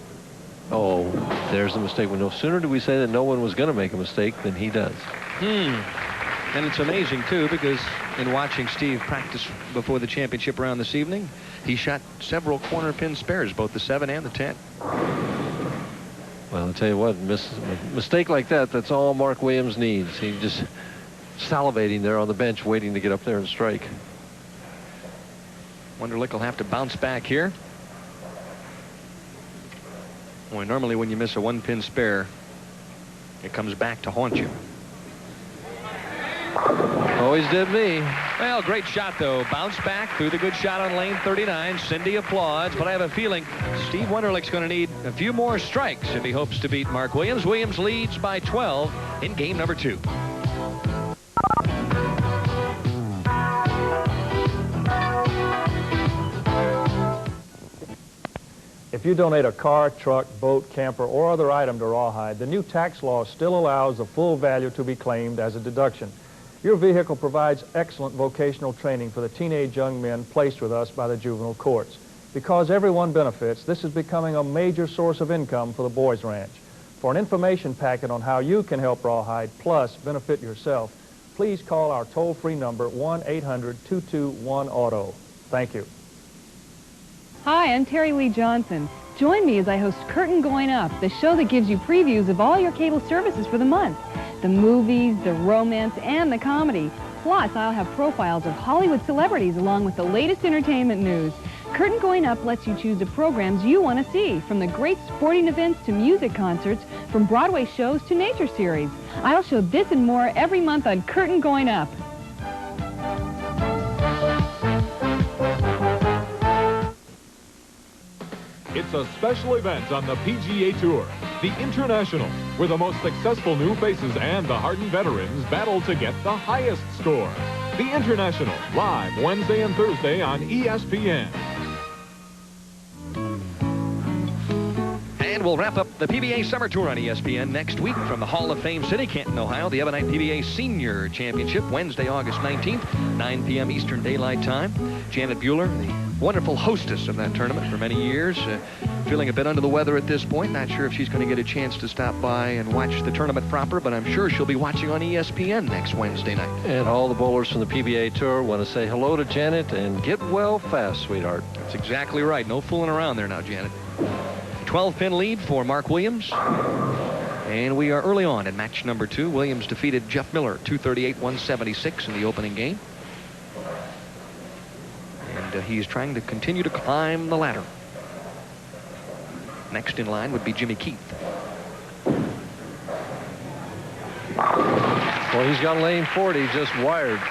Oh, there's the mistake. Well, no sooner do we say that no one was going to make a mistake than he does. And it's amazing, too, because in watching Steve practice before the championship round this evening, he shot several corner pin spares, both the 7 and the 10. Well, I'll tell you what, a mistake like that, that's all Mark Williams needs. He's just salivating there on the bench, waiting to get up there and strike. Wunderlich will have to bounce back here. Boy, normally when you miss a 1-pin spare, it comes back to haunt you. Always did me. Well, great shot, though. Bounce back through the good shot on lane 39. Cindy applauds, but I have a feeling Steve Wunderlich's going to need a few more strikes if he hopes to beat Mark Williams. Williams leads by 12 in game number 2. If you donate a car, truck, boat, camper, or other item to Rawhide, the new tax law still allows the full value to be claimed as a deduction. Your vehicle provides excellent vocational training for the teenage young men placed with us by the juvenile courts. Because everyone benefits, this is becoming a major source of income for the Boys Ranch. For an information packet on how you can help Rawhide, plus benefit yourself, please call our toll-free number 1-800-221-AUTO. Thank you. Hi, I'm Terry Lee Johnson. Join me as I host Curtain Going Up, the show that gives you previews of all your cable services for the month. The movies, the romance, and the comedy. Plus, I'll have profiles of Hollywood celebrities along with the latest entertainment news. Curtain Going Up lets you choose the programs you want to see, from the great sporting events to music concerts, from Broadway shows to nature series. I'll show this and more every month on Curtain Going Up. It's a special event on the PGA Tour, the International, where the most successful new faces and the hardened veterans battle to get the highest score. The International, live Wednesday and Thursday on ESPN. And we'll wrap up the PBA Summer Tour on ESPN next week from the Hall of Fame City, Canton, Ohio. The Ebonite PBA Senior Championship, Wednesday, August 19th, 9 p.m. Eastern Daylight Time. Janet Bueller, the wonderful hostess of that tournament for many years, feeling a bit under the weather at this point. Not sure if she's going to get a chance to stop by and watch the tournament proper, but I'm sure she'll be watching on ESPN next Wednesday night. And all the bowlers from the PBA Tour want to say hello to Janet and get well fast, sweetheart. That's exactly right. No fooling around there now, Janet. 12-pin lead for Mark Williams. And we are early on in match number 2. Williams defeated Jeff Miller 238-176 in the opening game. And he's trying to continue to climb the ladder. Next in line would be Jimmy Keith. Well, he's got lane 40 just wired.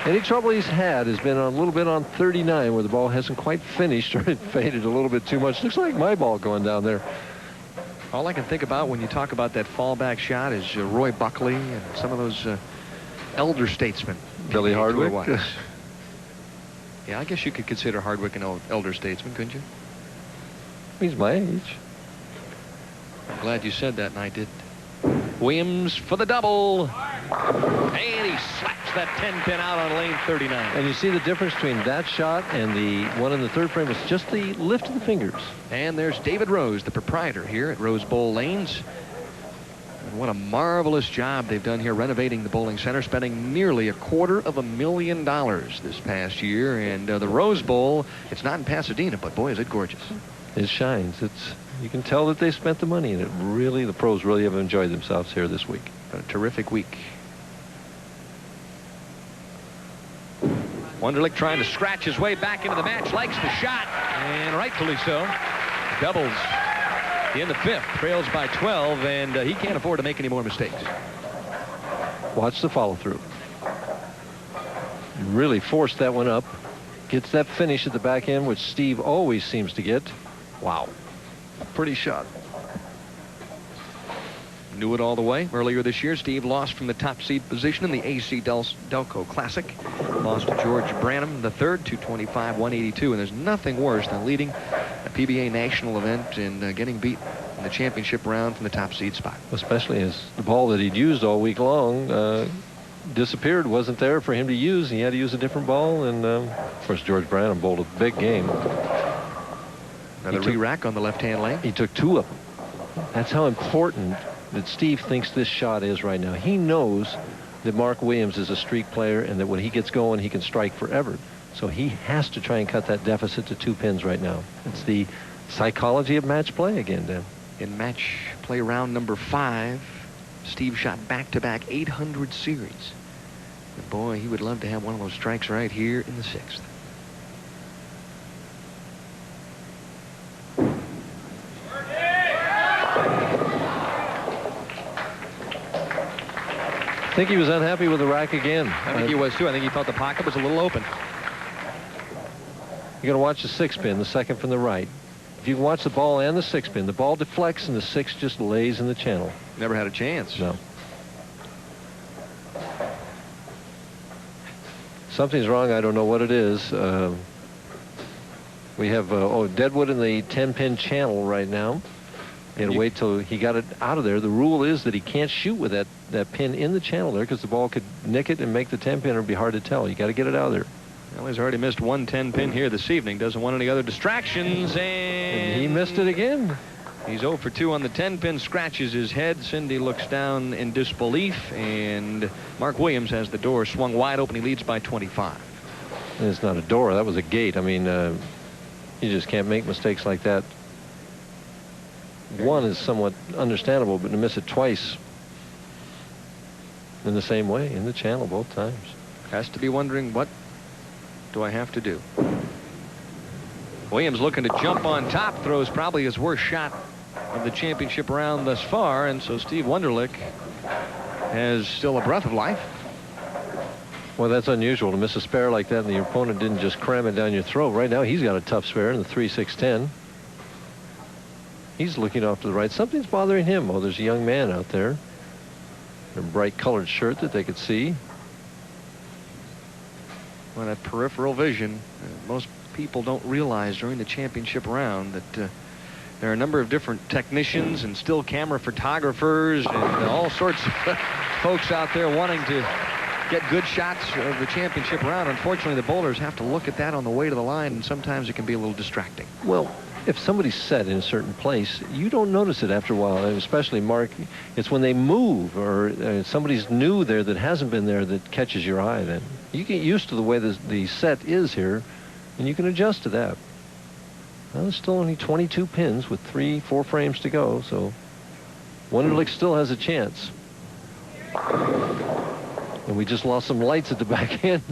Any trouble he's had has been a little bit on 39, where the ball hasn't quite finished, or it faded a little bit too much. Looks like my ball going down there. All I can think about when you talk about that fallback shot is Roy Buckley and some of those elder statesmen. Billy Hardwick. Yeah, I guess you could consider Hardwick an elder statesman, couldn't you? He's my age. I'm glad you said that, and I did. Williams for the double. And he slaps that 10-pin out on lane 39. And you see the difference between that shot and the one in the third frame. It's just the lift of the fingers. And there's David Rose, the proprietor here at Rose Bowl Lanes. And what a marvelous job they've done here renovating the bowling center, spending nearly $250,000 this past year. And the Rose Bowl, it's not in Pasadena, but boy, is it gorgeous. It shines. You can tell that they spent the money, and the pros really have enjoyed themselves here this week. A terrific week. Wunderlich trying to scratch his way back into the match, likes the shot, and rightfully so. Doubles in the 5th, trails by 12, and he can't afford to make any more mistakes. Watch the follow-through. Really forced that one up. Gets that finish at the back end, which Steve always seems to get. Wow. Pretty shot. Knew it all the way. Earlier this year, Steve lost from the top seed position in the AC Delco Classic. Lost to George Branham III, 225-182. And there's nothing worse than leading a PBA national event and getting beat in the championship round from the top seed spot. Especially as the ball that he'd used all week long disappeared, wasn't there for him to use. He had to use a different ball. And, of course, George Branham bowled a big game. Another re-rack on the left-hand lane. He took 2 of them. That's how important that Steve thinks this shot is right now. He knows that Mark Williams is a streak player and that when he gets going, he can strike forever. So he has to try and cut that deficit to 2 pins right now. It's the psychology of match play again, Dan. In match play round number 5, Steve shot back-to-back 800 series. And boy, he would love to have one of those strikes right here in the 6th. I think he was unhappy with the rack again. I think he was too. I think he thought the pocket was a little open. You're going to watch the 6-pin, the second from the right. If you can watch the ball and the 6-pin, the ball deflects and the 6 just lays in the channel. Never had a chance. No. Something's wrong. I don't know what it is. We have Deadwood in the 10-pin channel right now. He had to wait till he got it out of there. The rule is that he can't shoot with that pin in the channel there because the ball could nick it and make the 10-pin. It'd be hard to tell. You got to get it out of there. Well, he's already missed one 10-pin here this evening. Doesn't want any other distractions, and he missed it again. He's 0 for 2 on the 10-pin, scratches his head. Cindy looks down in disbelief, and Mark Williams has the door swung wide open. He leads by 25. It's not a door. That was a gate. I mean, you just can't make mistakes like that. One is somewhat understandable, but to miss it twice in the same way, in the channel both times. Has to be wondering, what do I have to do? Williams looking to jump on top, throws probably his worst shot of the championship round thus far, and so Steve Wunderlich has still a breath of life. Well, that's unusual to miss a spare like that, and the opponent didn't just cram it down your throat. Right now, he's got a tough spare in the 3-6-10. He's looking off to the right. Something's bothering him. Oh, there's a young man out there in a bright colored shirt that they could see. Well, that peripheral vision, most people don't realize during the championship round that there are a number of different technicians and still camera photographers and all sorts of folks out there wanting to get good shots of the championship round. Unfortunately, the bowlers have to look at that on the way to the line, and sometimes it can be a little distracting. Well, if somebody's set in a certain place, you don't notice it after a while, and especially, Mark, it's when they move or somebody's new there that hasn't been there that catches your eye. Then you get used to the way the set is here, and you can adjust to that. Well, there's still only 22 pins with 3-4 frames to go, so Wunderlich still has a chance. And we just lost some lights at the back end.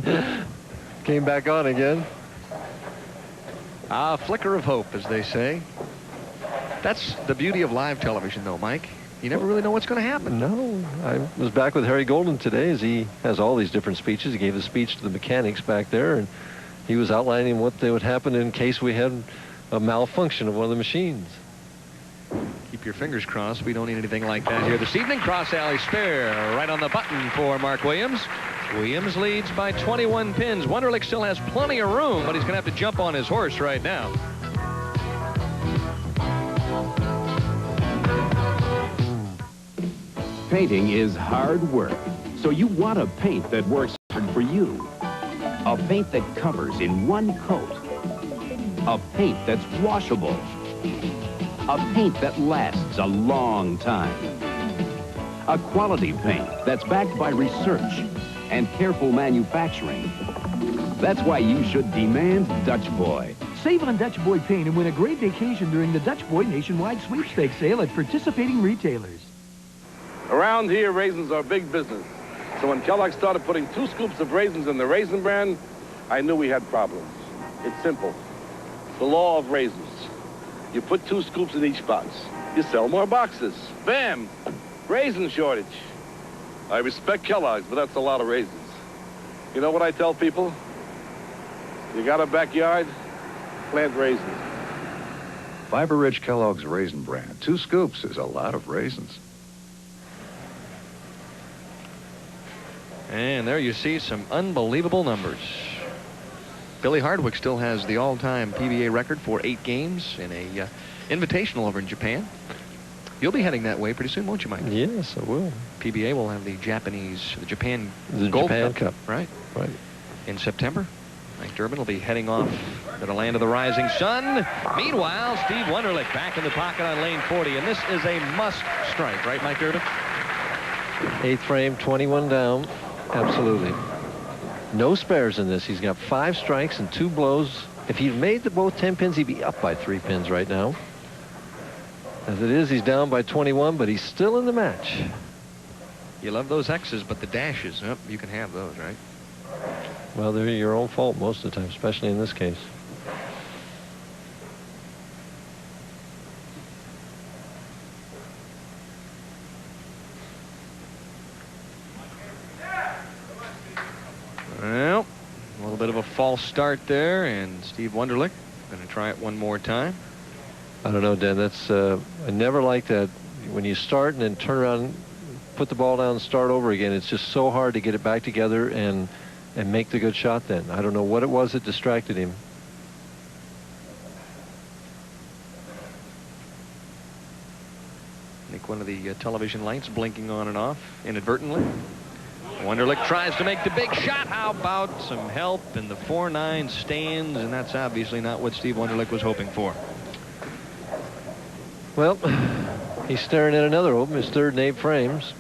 Came back on again. A flicker of hope, as they say. That's the beauty of live television, though, Mike. You never really know what's going to happen. No. I was back with Harry Golden today, as he has all these different speeches. He gave a speech to the mechanics back there, and he was outlining what would happen in case we had a malfunction of one of the machines. Keep your fingers crossed. We don't need anything like that here this evening. Cross alley spare right on the button for Mark Williams. Williams leads by 21 pins. Wunderlich still has plenty of room, but he's going to have to jump on his horse right now. Painting is hard work, so you want a paint that works hard for you. A paint that covers in one coat. A paint that's washable. A paint that lasts a long time. A quality paint that's backed by research and careful manufacturing. That's why you should demand Dutch Boy. Save on Dutch Boy paint and win a great vacation during the Dutch Boy nationwide sweepstakes sale at participating retailers. Around here, raisins are big business. So when Kellogg started putting 2 scoops of raisins in the Raisin Bran, I knew we had problems. It's simple. The law of raisins. You put 2 scoops in each box. You sell more boxes. Bam! Raisin shortage. I respect Kellogg's, but that's a lot of raisins. You know what I tell people? You got a backyard? Plant raisins. Fiber-rich Kellogg's Raisin Bran. 2 scoops is a lot of raisins. And there you see some unbelievable numbers. Billy Hardwick still has the all-time PBA record for 8 games in a invitational over in Japan. You'll be heading that way pretty soon, won't you, Mike? Yes, I will. PBA will have the Japan Gold Cup. Right. Right. In September. Mike Durbin will be heading off to the land of the rising sun. Meanwhile, Steve Wunderlich back in the pocket on lane 40, and this is a must strike, right, Mike Durbin? 8th frame, 21 down. Absolutely. No spares in this. He's got 5 strikes and 2 blows. If he'd made both 10 pins, he'd be up by 3 pins right now. As it is, he's down by 21, but he's still in the match. You love those X's, but the dashes, you can have those, right? Well, they're your own fault most of the time, especially in this case. Well, a little bit of a false start there, and Steve Wunderlich going to try it one more time. I don't know, Dan. That's I never like that. When you start and then turn around, put the ball down and start over again, it's just so hard to get it back together and make the good shot then. I don't know what it was that distracted him. I think one of the television lights blinking on and off inadvertently. Wunderlich tries to make the big shot. How about some help, and the 4-9 stands, and that's obviously not what Steve Wunderlich was hoping for. Well, he's staring at another open, his third in 8 frames.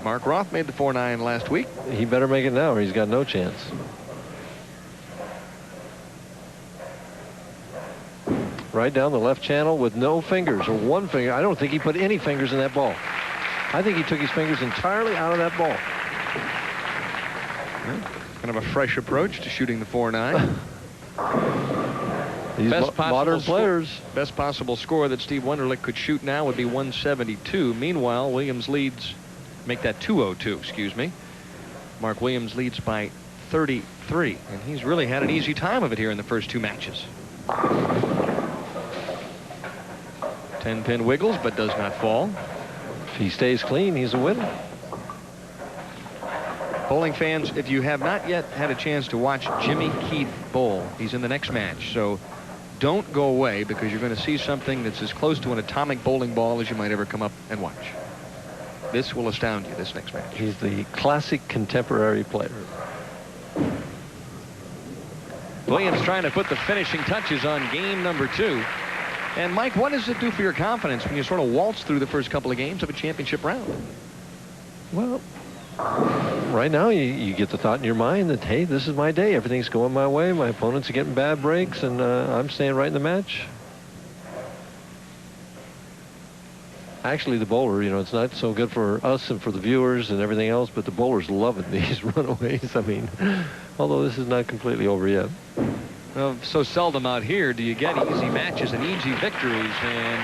Mark Roth made the 4-9 last week. He better make it now or he's got no chance. Right down the left channel with no fingers, or one finger. I don't think he put any fingers in that ball. I think he took his fingers entirely out of that ball. Kind of a fresh approach to shooting the 4-9. These modern players. Best possible score that Steve Wunderlich could shoot now would be 172. Meanwhile, Williams leads, make that 202, excuse me. Mark Williams leads by 33, and he's really had an easy time of it here in the first 2 matches. 10-pin wiggles, but does not fall. If he stays clean, he's a winner. Bowling fans, if you have not yet had a chance to watch Jimmy Keith bowl, he's in the next match. So don't go away, because you're going to see something that's as close to an atomic bowling ball as you might ever come up and watch. This will astound you, this next match. He's the classic contemporary player. Williams trying to put the finishing touches on game number 2. And Mike, what does it do for your confidence when you sort of waltz through the first couple of games of a championship round? Well, right now you get the thought in your mind that, hey, this is my day. Everything's going my way. My opponents are getting bad breaks, and I'm staying right in the match. Actually, the bowler, you know, it's not so good for us and for the viewers and everything else, but the bowler's loving these runaways. I mean, although this is not completely over yet. Well, so seldom out here do you get easy matches and easy victories, and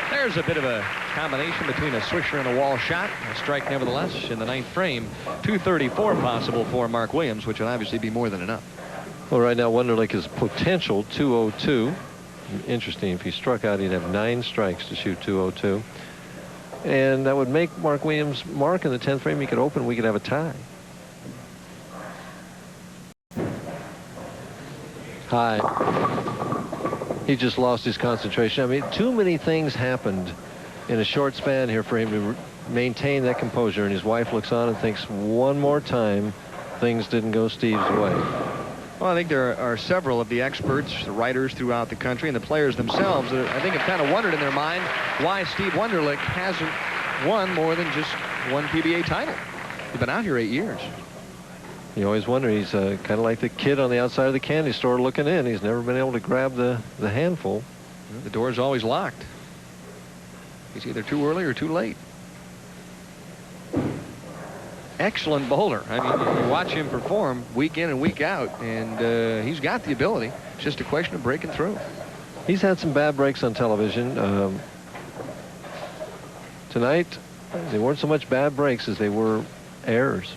there's a bit of a combination between a swisher and a wall shot. A strike nevertheless in the 9th frame. 234 possible for Mark Williams, which would obviously be more than enough. Well, right now Wunderlich is potential 202. Interesting, if he struck out, he'd have 9 strikes to shoot 202. And that would make Mark Williams mark in the 10th frame. He could open, we could have a tie. High. He just lost his concentration. I mean, too many things happened in a short span here for him to maintain that composure. And his wife looks on and thinks, one more time, things didn't go Steve's way. Well, I think there are several of the experts, the writers throughout the country, and the players themselves that I think have kind of wondered in their mind why Steve Wunderlich hasn't won more than just one PBA title. He's been out here 8 years. You always wonder, he's kind of like the kid on the outside of the candy store looking in. He's never been able to grab the handful. The door's always locked. He's either too early or too late. Excellent bowler. I mean, you watch him perform week in and week out, and he's got the ability. It's just a question of breaking through. He's had some bad breaks on television. Tonight, they weren't so much bad breaks as they were errors.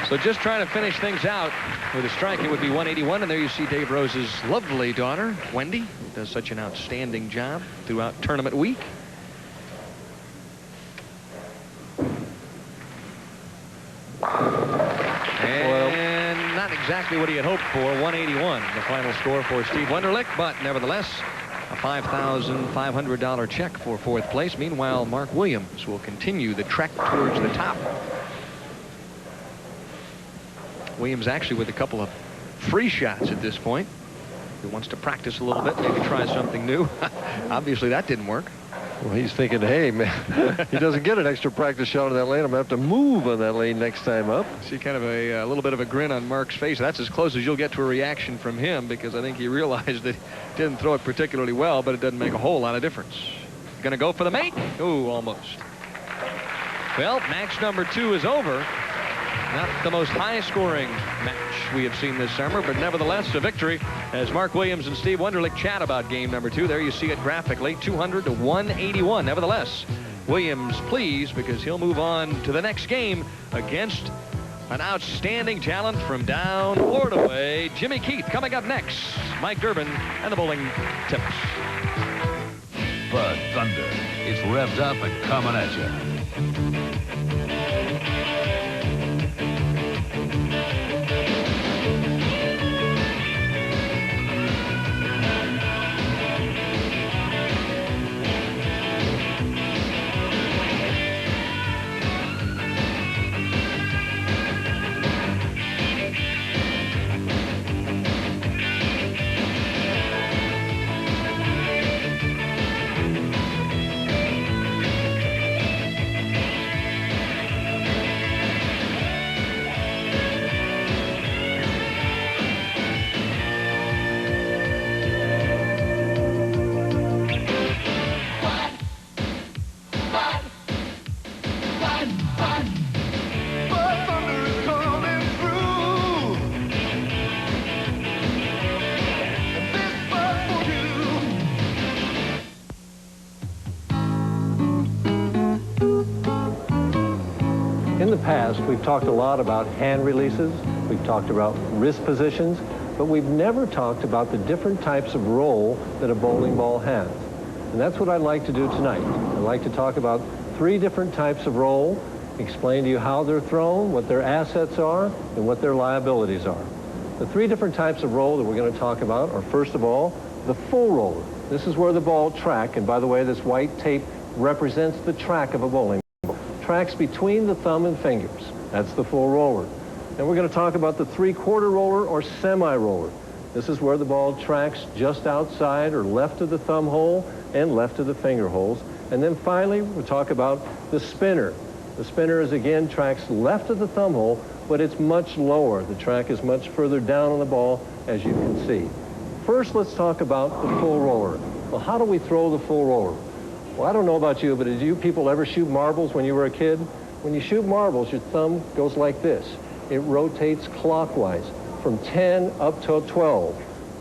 So just trying to finish things out with a strike, it would be 181. And there you see Dave Rose's lovely daughter, Wendy, who does such an outstanding job throughout tournament week. And not exactly what he had hoped for, 181, the final score for Steve Wunderlich, but nevertheless, a $5,500 check for 4th place. Meanwhile, Mark Williams will continue the trek towards the top. Williams actually with a couple of free shots at this point. He wants to practice a little bit, maybe try something new. Obviously, that didn't work. Well, he's thinking, hey, man, he doesn't get an extra practice shot on that lane. I'm going to have to move on that lane next time up. See kind of a little bit of a grin on Mark's face. That's as close as you'll get to a reaction from him, because I think he realized that he didn't throw it particularly well, but it doesn't make a whole lot of difference. Going to go for the mate? Ooh, almost. Well, match number 2 is over. Not the most high-scoring match we have seen this summer, but nevertheless a victory as Mark Williams and Steve Wunderlich chat about game number 2. There you see it graphically, 200 to 181. Nevertheless, Williams pleased because he'll move on to the next game against an outstanding talent from down Florida way, Jimmy Keith. Coming up next, Mike Durbin and the Bowling Tips. Bud Thunder. It's revved up and coming at you. past, we've talked a lot about hand releases, we've talked about wrist positions, but we've never talked about the different types of roll that a bowling ball has. And that's what I'd like to do tonight. I'd like to talk about 3 different types of roll, explain to you how they're thrown, what their assets are, and what their liabilities are. The 3 different types of roll that we're going to talk about are, first of all, the full roller. This is where the ball track, and by the way, this white tape represents the track of a bowling ball. Tracks between the thumb and fingers. That's the full roller. And we're going to talk about the 3/4 roller or semi-roller. This is where the ball tracks just outside or left of the thumb hole and left of the finger holes. And then finally, we'll talk about the spinner. The spinner is, again, tracks left of the thumb hole, but it's much lower. The track is much further down on the ball, as you can see. First, let's talk about the full roller. Well, how do we throw the full roller? Well, I don't know about you, but did you people ever shoot marbles when you were a kid? When you shoot marbles, your thumb goes like this. It rotates clockwise from 10 up to 12.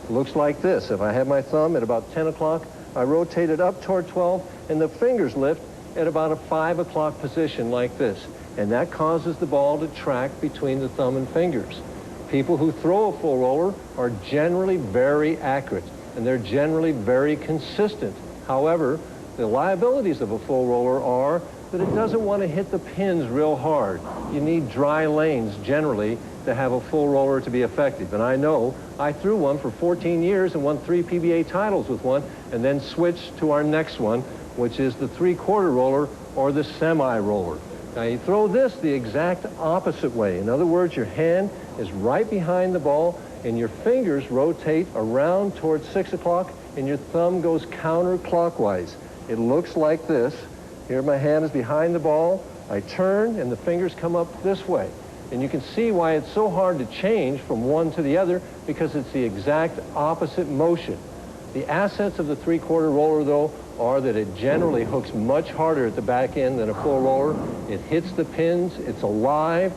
It looks like this. If I have my thumb at about 10 o'clock, I rotate it up toward 12, and the fingers lift at about a 5 o'clock position like this. And that causes the ball to track between the thumb and fingers. People who throw a full roller are generally very accurate, and they're generally very consistent. However, the liabilities of a full roller are that it doesn't want to hit the pins real hard. You need dry lanes generally to have a full roller to be effective. And I know I threw one for 14 years and won 3 PBA titles with one, and then switched to our next one, which is the 3/4 roller or the semi-roller. Now you throw this the exact opposite way. In other words, your hand is right behind the ball and your fingers rotate around towards 6 o'clock and your thumb goes counterclockwise. It looks like this. Here my hand is behind the ball. I turn and the fingers come up this way. And you can see why it's so hard to change from one to the other, because it's the exact opposite motion. The assets of the 3/4 roller, though, are that it generally hooks much harder at the back end than a full roller. It hits the pins, it's alive,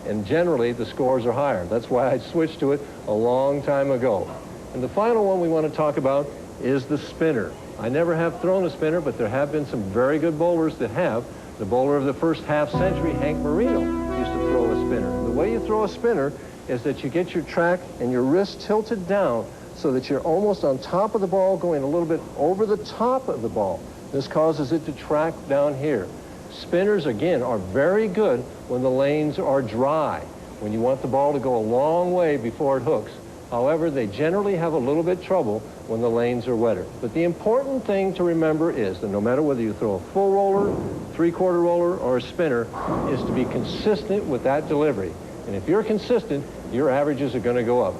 and generally the scores are higher. That's why I switched to it a long time ago. And the final one we want to talk about is the spinner. I never have thrown a spinner, but there have been some very good bowlers that have. The bowler of the first half century, Hank Marino, used to throw a spinner. The way you throw a spinner is that you get your track and your wrist tilted down so that you're almost on top of the ball, going a little bit over the top of the ball. This causes it to track down here. Spinners, again, are very good when the lanes are dry, when you want the ball to go a long way before it hooks. However, they generally have a little bit trouble when the lanes are wetter. But the important thing to remember is that no matter whether you throw a full roller, 3/4 roller, or a spinner, is to be consistent with that delivery. And if you're consistent, your averages are going to go up.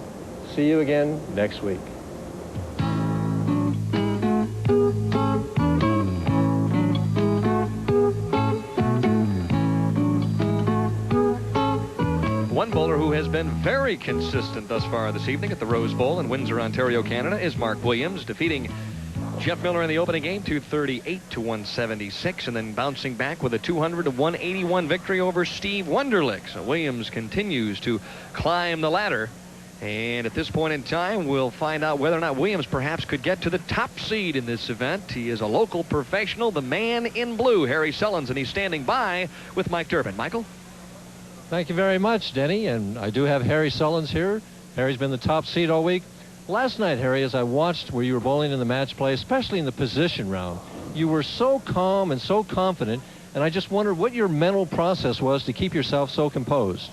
See you again next week. One bowler who has been very consistent thus far this evening at the Rose Bowl in Windsor, Ontario, Canada, is Mark Williams, defeating Jeff Miller in the opening game, 238 to 176, and then bouncing back with a 200 to 181 victory over Steve Wunderlich. So Williams continues to climb the ladder. And at this point in time, we'll find out whether or not Williams perhaps could get to the top seed in this event. He is a local professional, the man in blue, Harry Sullins, and he's standing by with Mike Durbin. Michael? Thank you very much, Denny. And I do have Harry Sullins here. Harry's been the top seed all week. Last night, Harry, as I watched where you were bowling in the match play, especially in the position round, you were so calm and so confident, and I just wondered what your mental process was to keep yourself so composed.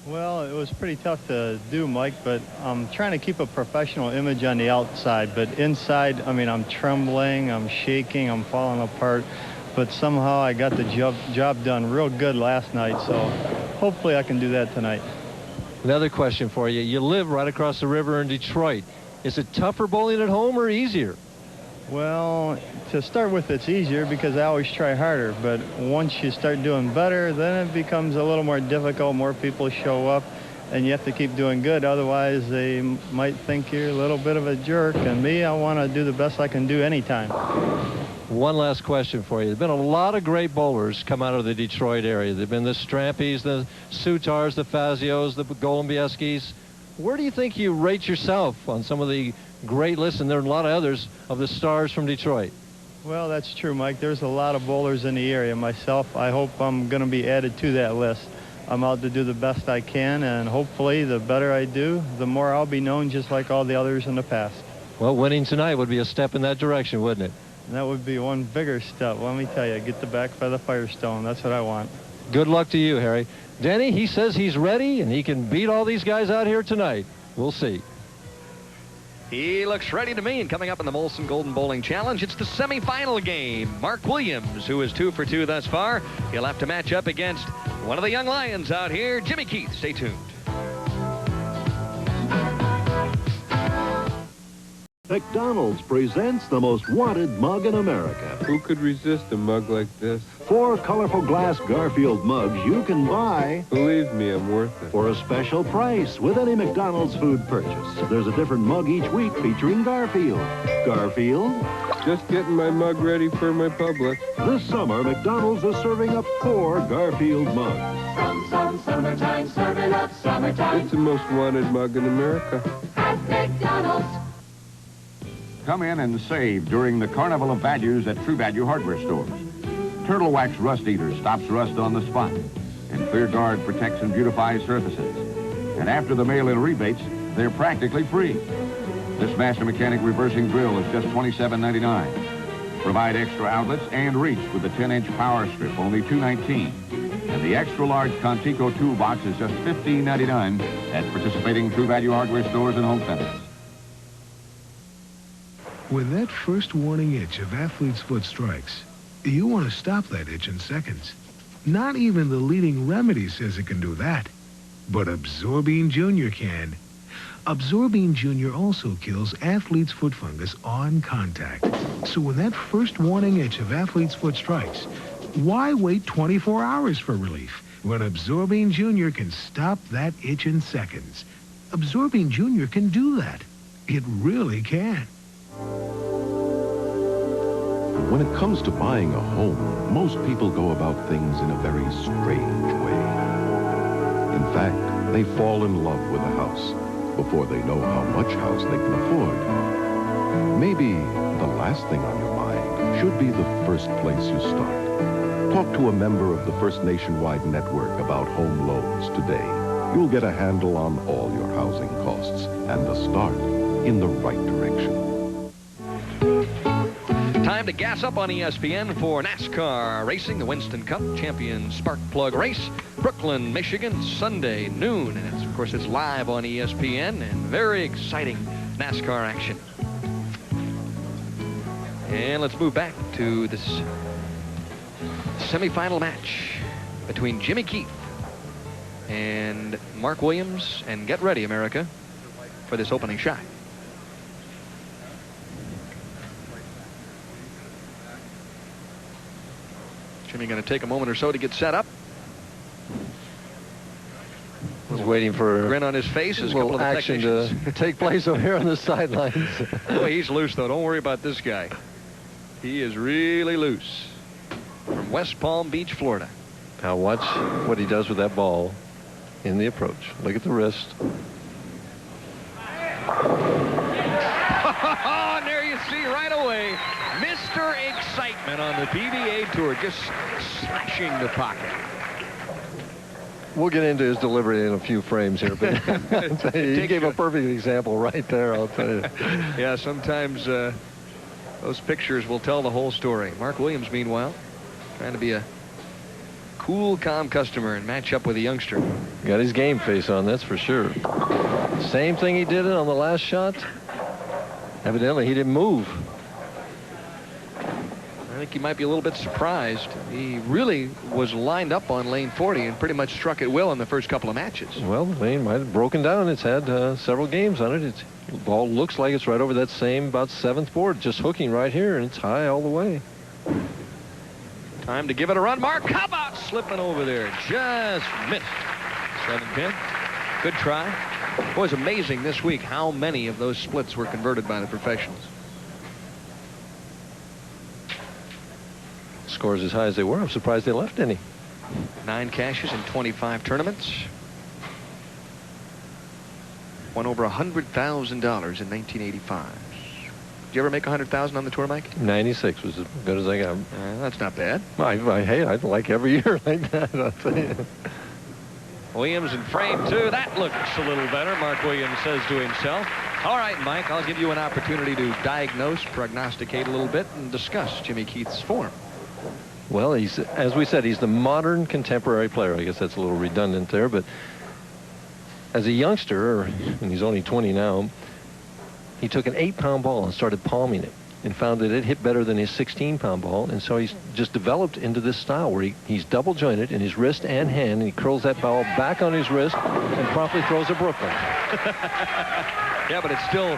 Well, it was pretty tough to do, Mike, but I'm trying to keep a professional image on the outside. But inside, I mean, I'm trembling, I'm shaking, I'm falling apart. But somehow I got the job done real good last night, so hopefully I can do that tonight. Another question for you. You live right across the river in Detroit. Is it tougher bowling at home or easier? Well, to start with, it's easier because I always try harder. But once you start doing better, then it becomes a little more difficult. More people show up, and you have to keep doing good. Otherwise, they might think you're a little bit of a jerk. And me, I want to do the best I can do anytime. One last question for you. There's been a lot of great bowlers come out of the Detroit area. There have been the Strampys, the Sutars, the Fazios, the Golombieskis. Where do you think you rate yourself on some of the great lists, and there are a lot of others, of the stars from Detroit? Well, that's true, Mike. There's a lot of bowlers in the area. Myself, I hope I'm going to be added to that list. I'm out to do the best I can, and hopefully the better I do, the more I'll be known just like all the others in the past. Well, winning tonight would be a step in that direction, wouldn't it? And that would be one bigger step. Let me tell you, get the back by the Firestone. That's what I want. Good luck to you, Harry. Denny, he says he's ready and he can beat all these guys out here tonight. We'll see. He looks ready to me. And coming up in the Molson Golden Bowling Challenge, it's the semifinal game. Mark Williams, who is 2 for 2 thus far, he'll have to match up against one of the young lions out here, Jimmy Keith. Stay tuned. McDonald's presents the most wanted mug in America. Who could resist a mug like this? 4 colorful glass Garfield mugs you can buy. Believe me, I'm worth it. For a special price with any McDonald's food purchase. There's a different mug each week featuring Garfield. Garfield? Just getting my mug ready for my public. This summer, McDonald's is serving up 4 Garfield mugs. Some summertime, serving up summertime. It's the most wanted mug in America. At McDonald's. Come in and save during the Carnival of Values at True Value hardware stores. Turtle Wax Rust Eater stops rust on the spot, and Clear Guard protects and beautifies surfaces. And after the mail-in rebates, they're practically free. This Master Mechanic reversing drill is just $27.99. Provide extra outlets and reach with the 10-inch power strip, only $2.19. And the extra-large Contico toolbox is just $15.99 at participating True Value hardware stores and home centers. When that first warning itch of athlete's foot strikes, you want to stop that itch in seconds. Not even the leading remedy says it can do that. But Absorbine Junior can. Absorbine Junior also kills athlete's foot fungus on contact. So when that first warning itch of athlete's foot strikes, why wait 24 hours for relief when Absorbine Junior can stop that itch in seconds? Absorbine Junior can do that. It really can. When it comes to buying a home, most people go about things in a very strange way. In fact, they fall in love with a house before they know how much house they can afford. Maybe the last thing on your mind should be the first place you start. Talk to a member of the First Nationwide Network about home loans today. You'll get a handle on all your housing costs and a start in the right direction. Time to gas up on ESPN for NASCAR racing, the Winston Cup Champion Spark Plug Race, Brooklyn, Michigan, Sunday noon. And of course, it's live on ESPN and very exciting NASCAR action. And let's move back to this semifinal match between Jimmy Keith and Mark Williams. And get ready, America, for this opening shot. Jimmy going to take a moment or so to get set up. He's waiting for a grin on his face as a couple of the action to take place over here on the sidelines. Boy, he's loose, though. Don't worry about this guy. He is really loose. From West Palm Beach, Florida. Now watch what he does with that ball in the approach. Look at the wrist. And there you see right away, Mr. Excitement on the PBA Tour, just slashing the pocket. We'll get into his delivery in a few frames here, but he gave a perfect example right there, I'll tell you. Yeah, sometimes those pictures will tell the whole story. Mark Williams, meanwhile, trying to be a cool, calm customer and match up with a youngster. Got his game face on, that's for sure. Same thing he did on the last shot. Evidently, he didn't move. I think he might be a little bit surprised. He really was lined up on lane 40 and pretty much struck it well in the first couple of matches. Well, the lane might have broken down. It's had several games on it. The ball looks like it's right over that same about 7th board, just hooking right here, and it's high all the way. Time to give it a run. Mark, how about slipping over there? Just missed. 7-pin. Good try. Boy, it's amazing this week how many of those splits were converted by the professionals. Scores as high as they were, I'm surprised they left any. 9 cashes in 25 tournaments. Won over $100,000 in 1985. Did you ever make $100,000 on the tour, Mike? 96 was as good as I got. That's not bad. Hey, I'd like every year like that, I'll tell you. Williams in frame 2. That looks a little better, Mark Williams says to himself. All right, Mike, I'll give you an opportunity to diagnose, prognosticate a little bit, and discuss Jimmy Keith's form. Well, he's, as we said, he's the modern contemporary player. I guess that's a little redundant there, but as a youngster, and he's only 20 now, he took an 8-pound ball and started palming it and found that it hit better than his 16-pound ball, and so he's just developed into this style where he's double jointed in his wrist and hand, and he curls that ball back on his wrist and promptly throws a Brooklyn. Yeah, but it still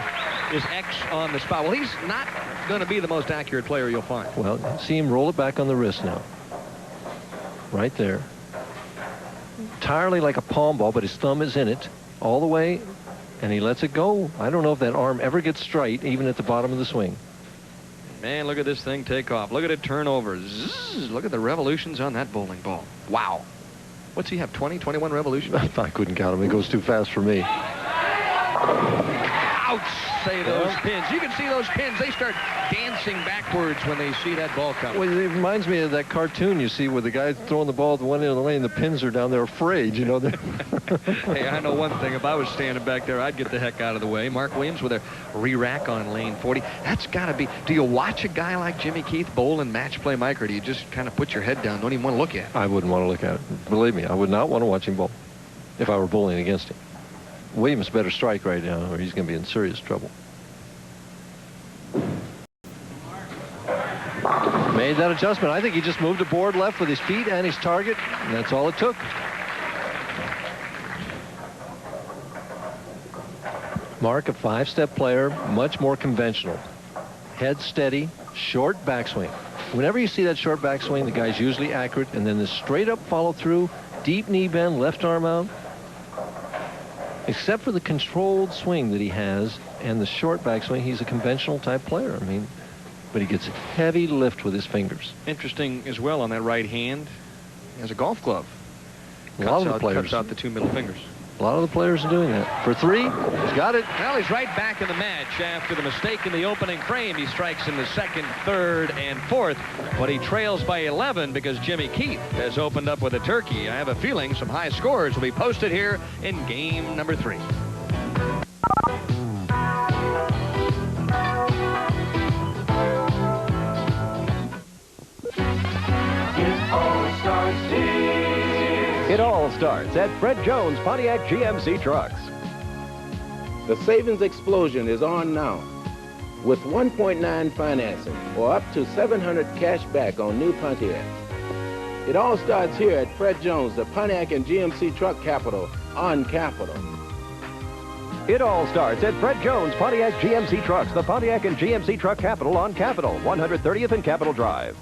is X on the spot. Well, he's not going to be the most accurate player you'll find. Well, see him roll it back on the wrist now. Right there. Entirely like a palm ball, but his thumb is in it all the way, and he lets it go. I don't know if that arm ever gets straight, even at the bottom of the swing. Man, look at this thing take off. Look at it turn over. Zzz, look at the revolutions on that bowling ball. Wow. What's he have, 20, 21 revolutions? I couldn't count him. It goes too fast for me. Ouch, say those pins. You can see those pins. They start dancing backwards when they see that ball coming. Well, it reminds me of that cartoon you see where the guy's throwing the ball at the one end of the lane, the pins are down there afraid, you know. Hey, I know one thing. If I was standing back there, I'd get the heck out of the way. Mark Williams with a re-rack on lane 40. That's got to be... Do you watch a guy like Jimmy Keith bowl in match play, Mike, or do you just kind of put your head down, don't even want to look at it? I wouldn't want to look at it. Believe me, I would not want to watch him bowl if I were bowling against him. Williams better strike right now, or he's going to be in serious trouble. Made that adjustment. I think he just moved the board left with his feet and his target, and that's all it took. Mark, a 5-step player, much more conventional. Head steady, short backswing. Whenever you see that short backswing, the guy's usually accurate, and then the straight up follow through, deep knee bend, left arm out. Except for the controlled swing that he has and the short backswing, he's a conventional type player. I mean, but he gets heavy lift with his fingers. Interesting as well on that right hand. He has a golf glove. A lot of the players cuts out the 2 middle fingers. A lot of the players are doing that. For 3, he's got it. Well, he's right back in the match after the mistake in the opening frame. He strikes in the 2nd, 3rd, and 4th, but he trails by 11 because Jimmy Keith has opened up with a turkey. I have a feeling some high scores will be posted here in game number 3. It all starts here. It all starts at Fred Jones Pontiac GMC Trucks. The savings explosion is on now. With 1.9 financing or up to $700 cash back on new Pontiacs. It all starts here at Fred Jones, the Pontiac and GMC Truck Capital on Capital. It all starts at Fred Jones Pontiac GMC Trucks, the Pontiac and GMC Truck Capital on Capital, 130th and Capitol Drive.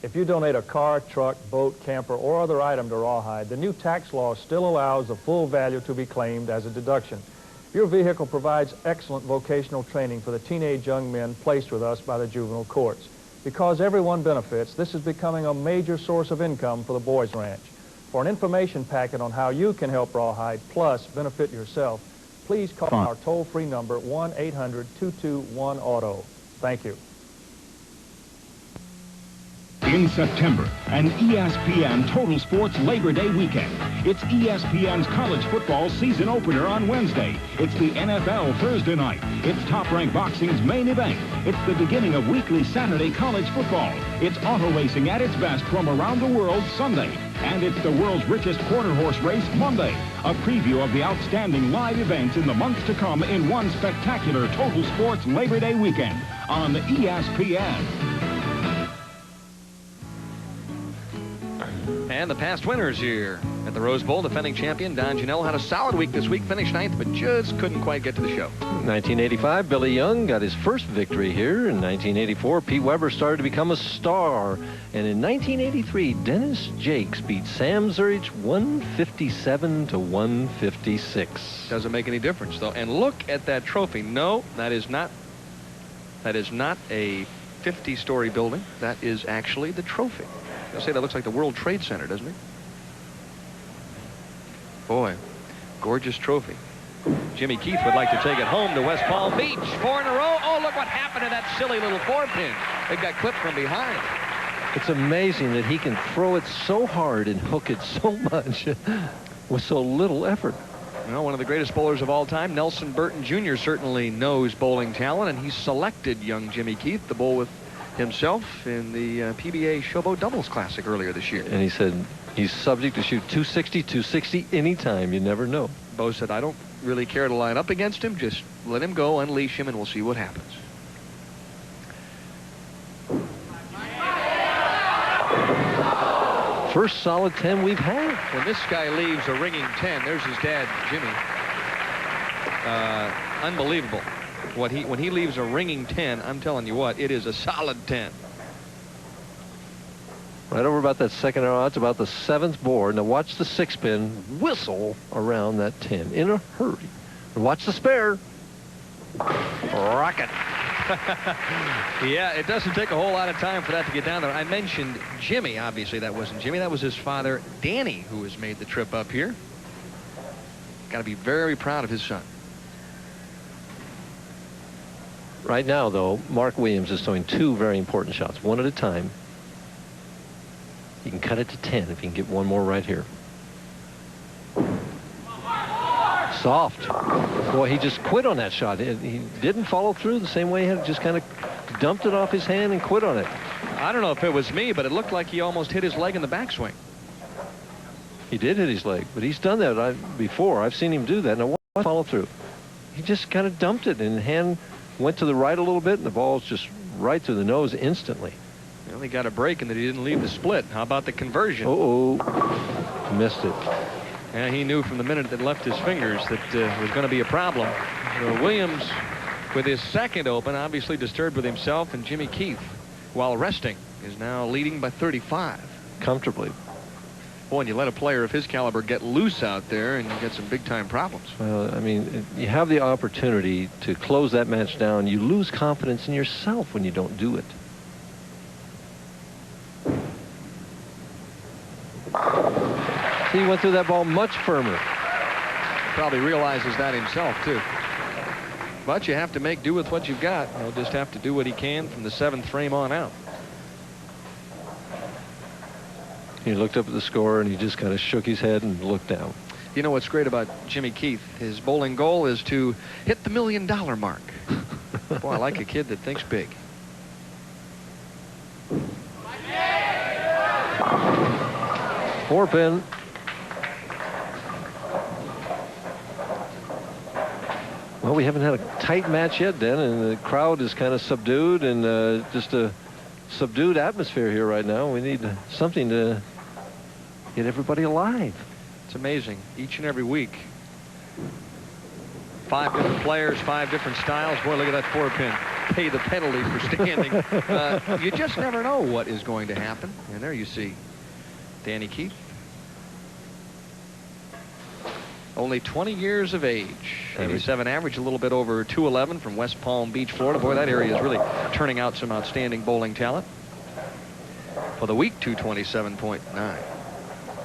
If you donate a car, truck, boat, camper, or other item to Rawhide, the new tax law still allows the full value to be claimed as a deduction. Your vehicle provides excellent vocational training for the teenage young men placed with us by the juvenile courts. Because everyone benefits, this is becoming a major source of income for the Boys Ranch. For an information packet on how you can help Rawhide, plus benefit yourself, please call our toll-free number 1-800-221-AUTO. Thank you. In September, an ESPN Total Sports Labor Day weekend. It's ESPN's college football season opener on Wednesday. It's the NFL Thursday night. It's Top Rank Boxing's main event. It's the beginning of weekly Saturday college football. It's auto racing at its best from around the world Sunday. And it's the world's richest quarter horse race Monday. A preview of the outstanding live events in the months to come in one spectacular Total Sports Labor Day weekend on ESPN. And the past winners here at the Rose Bowl, defending champion Don Janelle had a solid week this week, finished 9th, but just couldn't quite get to the show. 1985, Billy Young got his first victory here. In 1984, Pete Weber started to become a star. And in 1983, Dennis Jakes beat Sam Zurich 157 to 156. Doesn't make any difference, though. And look at that trophy. No, that is not a 50-story building. That is actually the trophy. I'll say that looks like the World Trade Center, doesn't it? Boy, gorgeous trophy. Jimmy Keith would like to take it home to West Palm Beach. 4 in a row. Oh, look what happened to that silly little 4-pin. It got clipped from behind. It's amazing that he can throw it so hard and hook it so much with so little effort. You know, one of the greatest bowlers of all time, Nelson Burton Jr., certainly knows bowling talent, and he selected young Jimmy Keith to bowl with himself in the PBA Showboat Doubles Classic earlier this year. And he said he's subject to shoot 260 anytime. You never know. Bo said, I don't really care to line up against him. Just let him go, unleash him, and we'll see what happens. First solid 10 we've had. When this guy leaves a ringing 10, there's his dad, Jimmy. Unbelievable. When he leaves a ringing 10, I'm telling you what, it is a solid 10. Right over about that second arrow. It's about the 7th board. Now watch the 6-pin whistle around that 10 in a hurry. And watch the spare. Rocket. Yeah, it doesn't take a whole lot of time for that to get down there. I mentioned Jimmy. Obviously, that wasn't Jimmy. That was his father, Danny, who has made the trip up here. Got to be very proud of his son. Right now, though, Mark Williams is throwing 2 very important shots, one at a time. He can cut it to 10 if he can get one more right here. Soft. Boy, he just quit on that shot. He didn't follow through the same way he had, just kind of dumped it off his hand and quit on it. I don't know if it was me, but it looked like he almost hit his leg in the backswing. He did hit his leg, but he's done that before. I've seen him do that. Now, what follow through? He just kind of dumped it, and the hand went to the right a little bit, and the ball's just right through the nose instantly. Well, he got a break in that he didn't leave the split. How about the conversion? Uh-oh. Missed it. Yeah, he knew from the minute that left his fingers that it was going to be a problem. So Williams, with his second open, obviously disturbed with himself, and Jimmy Keith, while resting, is now leading by 35. Comfortably. Boy, and you let a player of his caliber get loose out there, and you get some big-time problems. Well, I mean, you have the opportunity to close that match down. You lose confidence in yourself when you don't do it. He went through that ball much firmer. Probably realizes that himself, too. But you have to make do with what you've got. He'll just have to do what he can from the 7th frame on out. He looked up at the score, and he just kind of shook his head and looked down. You know what's great about Jimmy Keith? His bowling goal is to hit the $1 million mark. Boy, I like a kid that thinks big. Four pin. Well, we haven't had a tight match yet, Dan, and the crowd is kind of subdued, and just a subdued atmosphere here right now. We need something to get everybody alive. It's amazing. Each and every week. 5 different players, 5 different styles. Boy, look at that 4-pin. Pay the penalty for standing. You just never know what is going to happen. And there you see Danny Keith. Only 20 years of age. 87 average, a little bit over 211 from West Palm Beach, Florida. Boy, that area is really turning out some outstanding bowling talent. For the week, 227.9.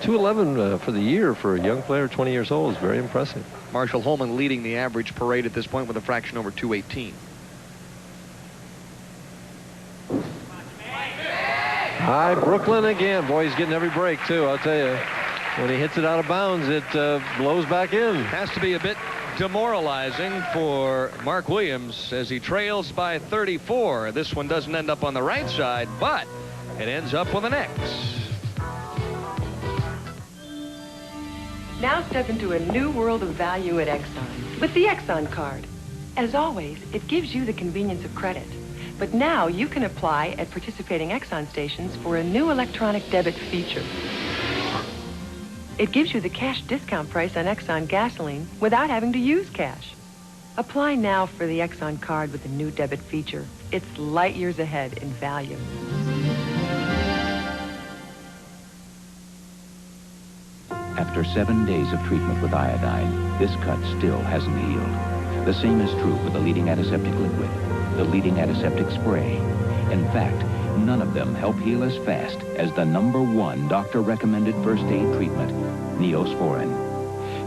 211 for the year for a young player, 20 years old, is very impressive. Marshall Holman leading the average parade at this point with a fraction over 218. Hi, Brooklyn again. Boy, he's getting every break, too, I'll tell you. When he hits it out of bounds, it blows back in. Has to be a bit demoralizing for Mark Williams as he trails by 34. This one doesn't end up on the right side, but it ends up with an X. Now step into a new world of value at Exxon with the Exxon card. As always, it gives you the convenience of credit. But now you can apply at participating Exxon stations for a new electronic debit feature. It gives you the cash discount price on Exxon gasoline without having to use cash. Apply now for the Exxon card with the new debit feature. It's light years ahead in value. After 7 days of treatment with iodine, this cut still hasn't healed. The same is true with the leading antiseptic liquid, the leading antiseptic spray. In fact, none of them help heal as fast as the #1 doctor-recommended first aid treatment, Neosporin.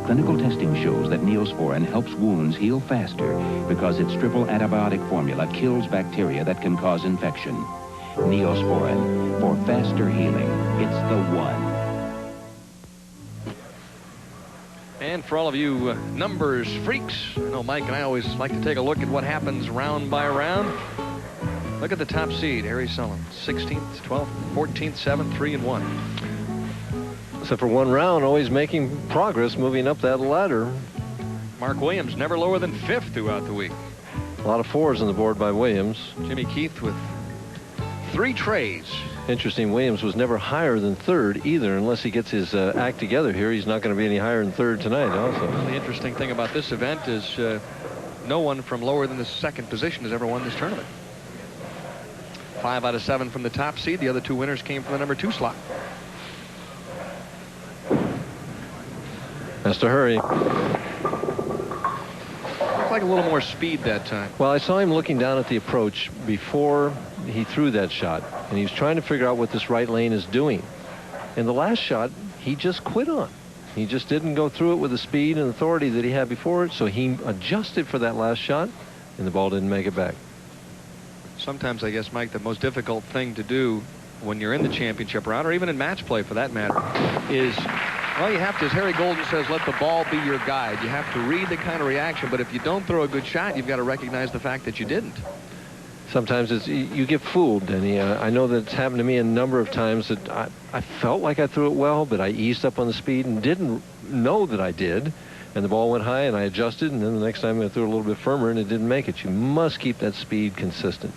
Clinical testing shows that Neosporin helps wounds heal faster because its triple antibiotic formula kills bacteria that can cause infection. Neosporin. For faster healing, it's the one. And for all of you numbers freaks, I know Mike and I always like to take a look at what happens round by round. Look at the top seed, Harry Sullins, 16th, 12th, 14th, 7th, 3 and 1. Except for one round, always making progress, moving up that ladder. Mark Williams never lower than 5th throughout the week. A lot of 4s on the board by Williams. Jimmy Keith with 3 trays. Interesting, Williams was never higher than 3rd either, unless he gets his act together here. He's not going to be any higher than 3rd tonight also. Well, the interesting thing about this event is no one from lower than the 2nd position has ever won this tournament. 5 out of 7 from the top seed. The other 2 winners came from the number 2 slot. Has to hurry. Looked like a little more speed that time. Well, I saw him looking down at the approach before he threw that shot, and he was trying to figure out what this right lane is doing. And the last shot, he just quit on. He just didn't go through it with the speed and authority that he had before, so he adjusted for that last shot, and the ball didn't make it back. Sometimes, I guess, Mike, the most difficult thing to do when you're in the championship round, or even in match play for that matter, is, well, you have to, as Harry Golden says, let the ball be your guide. You have to read the kind of reaction, but if you don't throw a good shot, you've got to recognize the fact that you didn't. Sometimes you get fooled, Denny. I know that it's happened to me a number of times that I felt like I threw it well, but I eased up on the speed and didn't know that I did. And the ball went high, and I adjusted, and then the next time I threw it a little bit firmer, and it didn't make it. You must keep that speed consistent.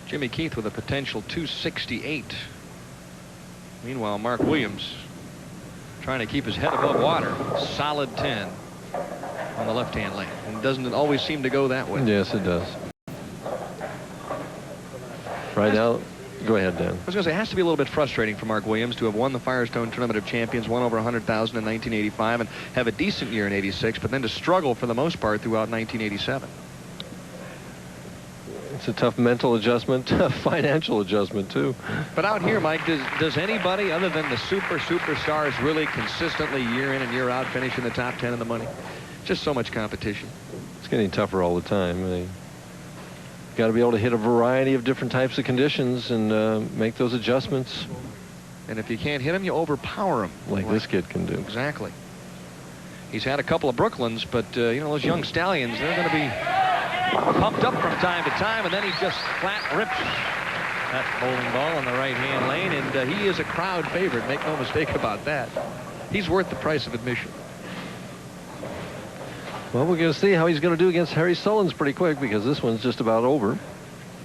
Jimmy Keith with a potential 268. Meanwhile, Mark Williams trying to keep his head above water. Solid 10 on the left-hand lane. And doesn't it always seem to go that way? Yes, it does. Right now, go ahead, Dan. I was going to say, it has to be a little bit frustrating for Mark Williams to have won the Firestone Tournament of Champions, won over 100,000 in 1985, and have a decent year in 86, but then to struggle for the most part throughout 1987. It's a tough mental adjustment, tough financial adjustment, too. But out here, Mike, does anybody other than the superstars really consistently year in and year out finish in the top 10 of the money? Just so much competition. It's getting tougher all the time. You've got to be able to hit a variety of different types of conditions and make those adjustments. And if you can't hit them, you overpower them. Like this kid can do. Exactly. He's had a couple of Brooklyns, but, you know, those young stallions, they're going to be pumped up from time to time, and then he just flat rips that bowling ball on the right-hand lane, and he is a crowd favorite. Make no mistake about that. He's worth the price of admission. Well, we're going to see how he's going to do against Harry Sullins pretty quick, because this one's just about over.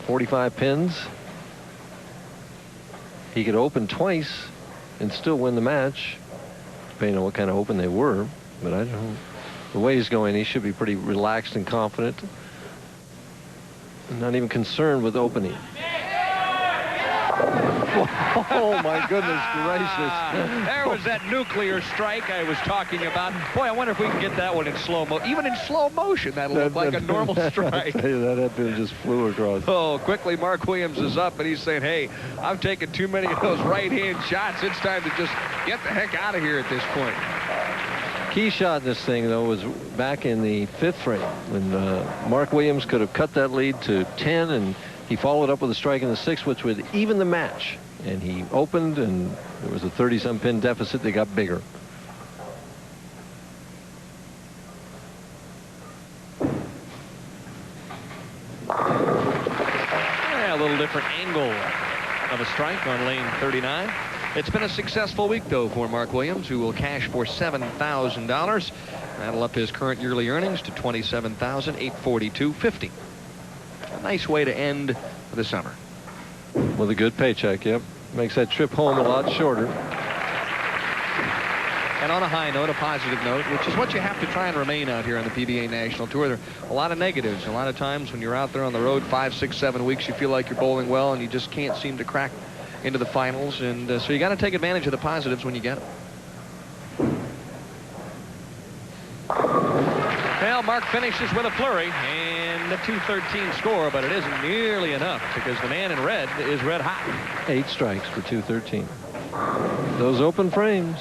45 pins. He could open twice and still win the match, depending on what kind of open they were. But I don't know. The way he's going, he should be pretty relaxed and confident. Not even concerned with opening. Oh, my goodness gracious. There was that nuclear strike I was talking about. Boy, I wonder if we can get that one in slow-mo. Even in slow motion, that'll look like a normal strike. I tell you, that pin just flew across. Oh, quickly, Mark Williams is up, and he's saying, hey, I've taken too many of those right-hand shots. It's time to just get the heck out of here at this point. Key shot in this thing, though, was back in the 5th frame when Mark Williams could have cut that lead to 10, and he followed up with a strike in the 6th, which would even the match. And he opened, and there was a 30-some pin deficit that got bigger. Yeah, a little different angle of a strike on lane 39. It's been a successful week, though, for Mark Williams, who will cash for $7,000. That'll up his current yearly earnings to $27,842.50. A nice way to end the summer. With a good paycheck, yep. Makes that trip home a lot shorter. And on a high note, a positive note, which is what you have to try and remain out here on the PBA National Tour. There are a lot of negatives. A lot of times when you're out there on the road 5, 6, 7 weeks, you feel like you're bowling well, and you just can't seem to crack into the finals. And so you got to take advantage of the positives when you get them. Well, Mark finishes with a flurry and a 213 score, but it isn't nearly enough because the man in red is red hot. 8 strikes for 213. Those open frames.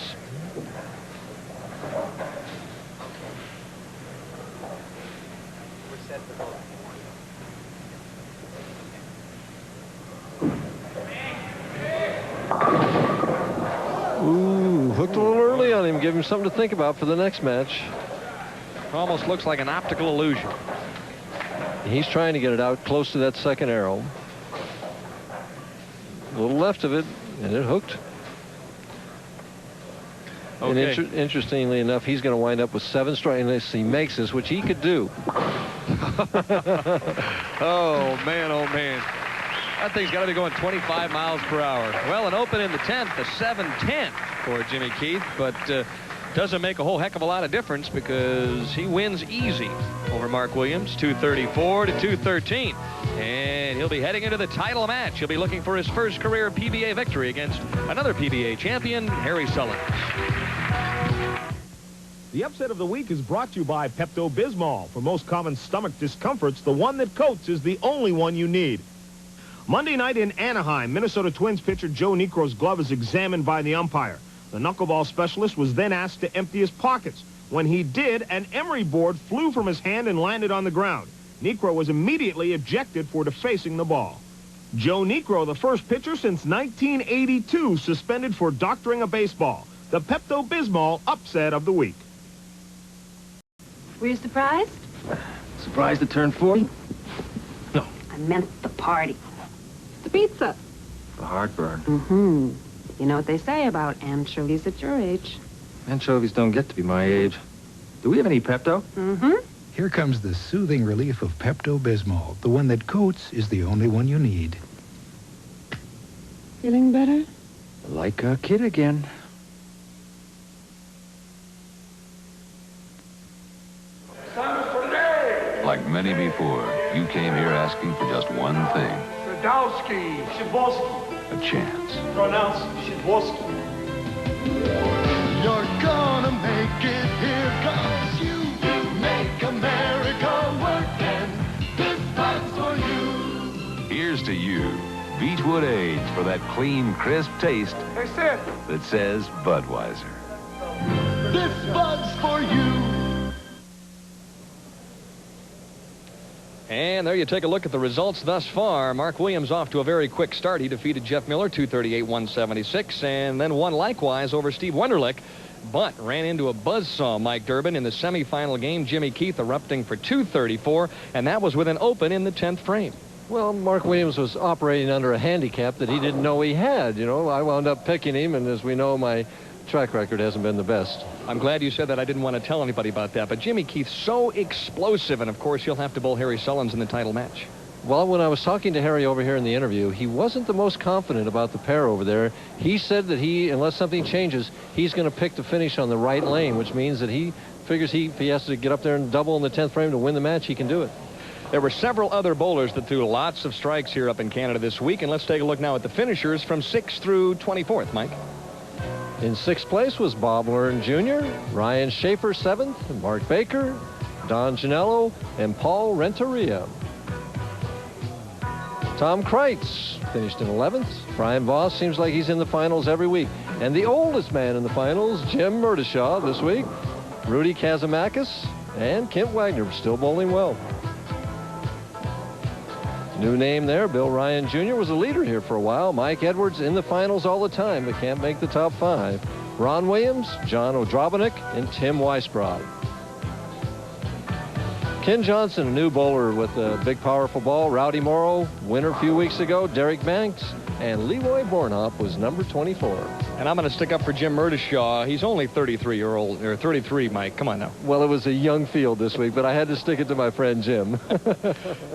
Hooked a little early on him, give him something to think about for the next match. Almost looks like an optical illusion. He's trying to get it out close to that second arrow. A little left of it, and it hooked. Okay. And interestingly enough, he's going to wind up with 7 strikes unless he makes this, which he could do. Oh, man, oh, man. That thing's got to be going 25 miles per hour. Well, an open in the 10th, a 7-10 for Jimmy Keith, but doesn't make a whole heck of a lot of difference because he wins easy over Mark Williams, 234 to 213. And he'll be heading into the title match. He'll be looking for his first career PBA victory against another PBA champion, Harry Sullins. The upset of the week is brought to you by Pepto-Bismol. For most common stomach discomforts, the one that coats is the only one you need. Monday night in Anaheim, Minnesota Twins pitcher Joe Niekro's glove is examined by the umpire. The knuckleball specialist was then asked to empty his pockets. When he did, an emery board flew from his hand and landed on the ground. Niekro was immediately ejected for defacing the ball. Joe Niekro, the first pitcher since 1982, suspended for doctoring a baseball. The Pepto-Bismol upset of the week. Were you surprised? Surprised to turn 40? No. I meant the party. The pizza. The heartburn. Mm-hmm. You know what they say about anchovies at your age. Anchovies don't get to be my age. Do we have any Pepto? Mm-hmm. Here comes the soothing relief of Pepto-Bismol. The one that coats is the only one you need. Feeling better? Like a kid again. Like many before, you came here asking for just one thing. Sadowski. Shiboski. A chance. Pronounced Shiboski. You're gonna make it here, 'cause you make America work, and this one's for you. Here's to you. Beechwood Age for that clean, crisp taste Hey, Sid. that says Budweiser. This one's for you. And there you take a look at the results thus far. Mark Williams off to a very quick start. He defeated Jeff Miller, 238-176, and then won likewise over Steve Wunderlich, but ran into a buzzsaw, Mike Durbin, in the semifinal game. Jimmy Keith erupting for 234, and that was with an open in the 10th frame. Well, Mark Williams was operating under a handicap that he didn't know he had. You know, I wound up picking him, and as we know, my track record hasn't been the best. I'm glad you said that. I didn't want to tell anybody about that. But Jimmy Keith, so explosive, and of course he'll have to bowl Harry Sullins in the title match. Well, when I was talking to Harry over here in the interview, he wasn't the most confident about the pair over there. He said that unless something changes, he's going to pick to finish on the right lane, which means that he figures if he has to get up there and double in the 10th frame to win the match, he can do it. There were several other bowlers that threw lots of strikes here up in Canada this week, and let's take a look now at the finishers from 6th through 24th, Mike. In 6th place was Bob Learn Jr., Ryan Schaefer 7th, Mark Baker, Don Janello, and Paul Renteria. Tom Kreitz finished in 11th. Brian Voss seems like he's in the finals every week. And the oldest man in the finals, Jim Murdishaw this week, Rudy Kazamakis, and Kent Wagner still bowling well. New name there, Bill Ryan Jr. was a leader here for a while. Mike Edwards in the finals all the time, but can't make the top 5. Ron Williams, John Odrobinick, and Tim Weisbrod. Ken Johnson, a new bowler with a big, powerful ball. Rowdy Morrow, winner a few weeks ago. Derek Banks, and Leroy Bornhop was number 24. And I'm going to stick up for Jim Murdishaw. He's only 33, Mike. Come on now. Well, it was a young field this week, but I had to stick it to my friend Jim.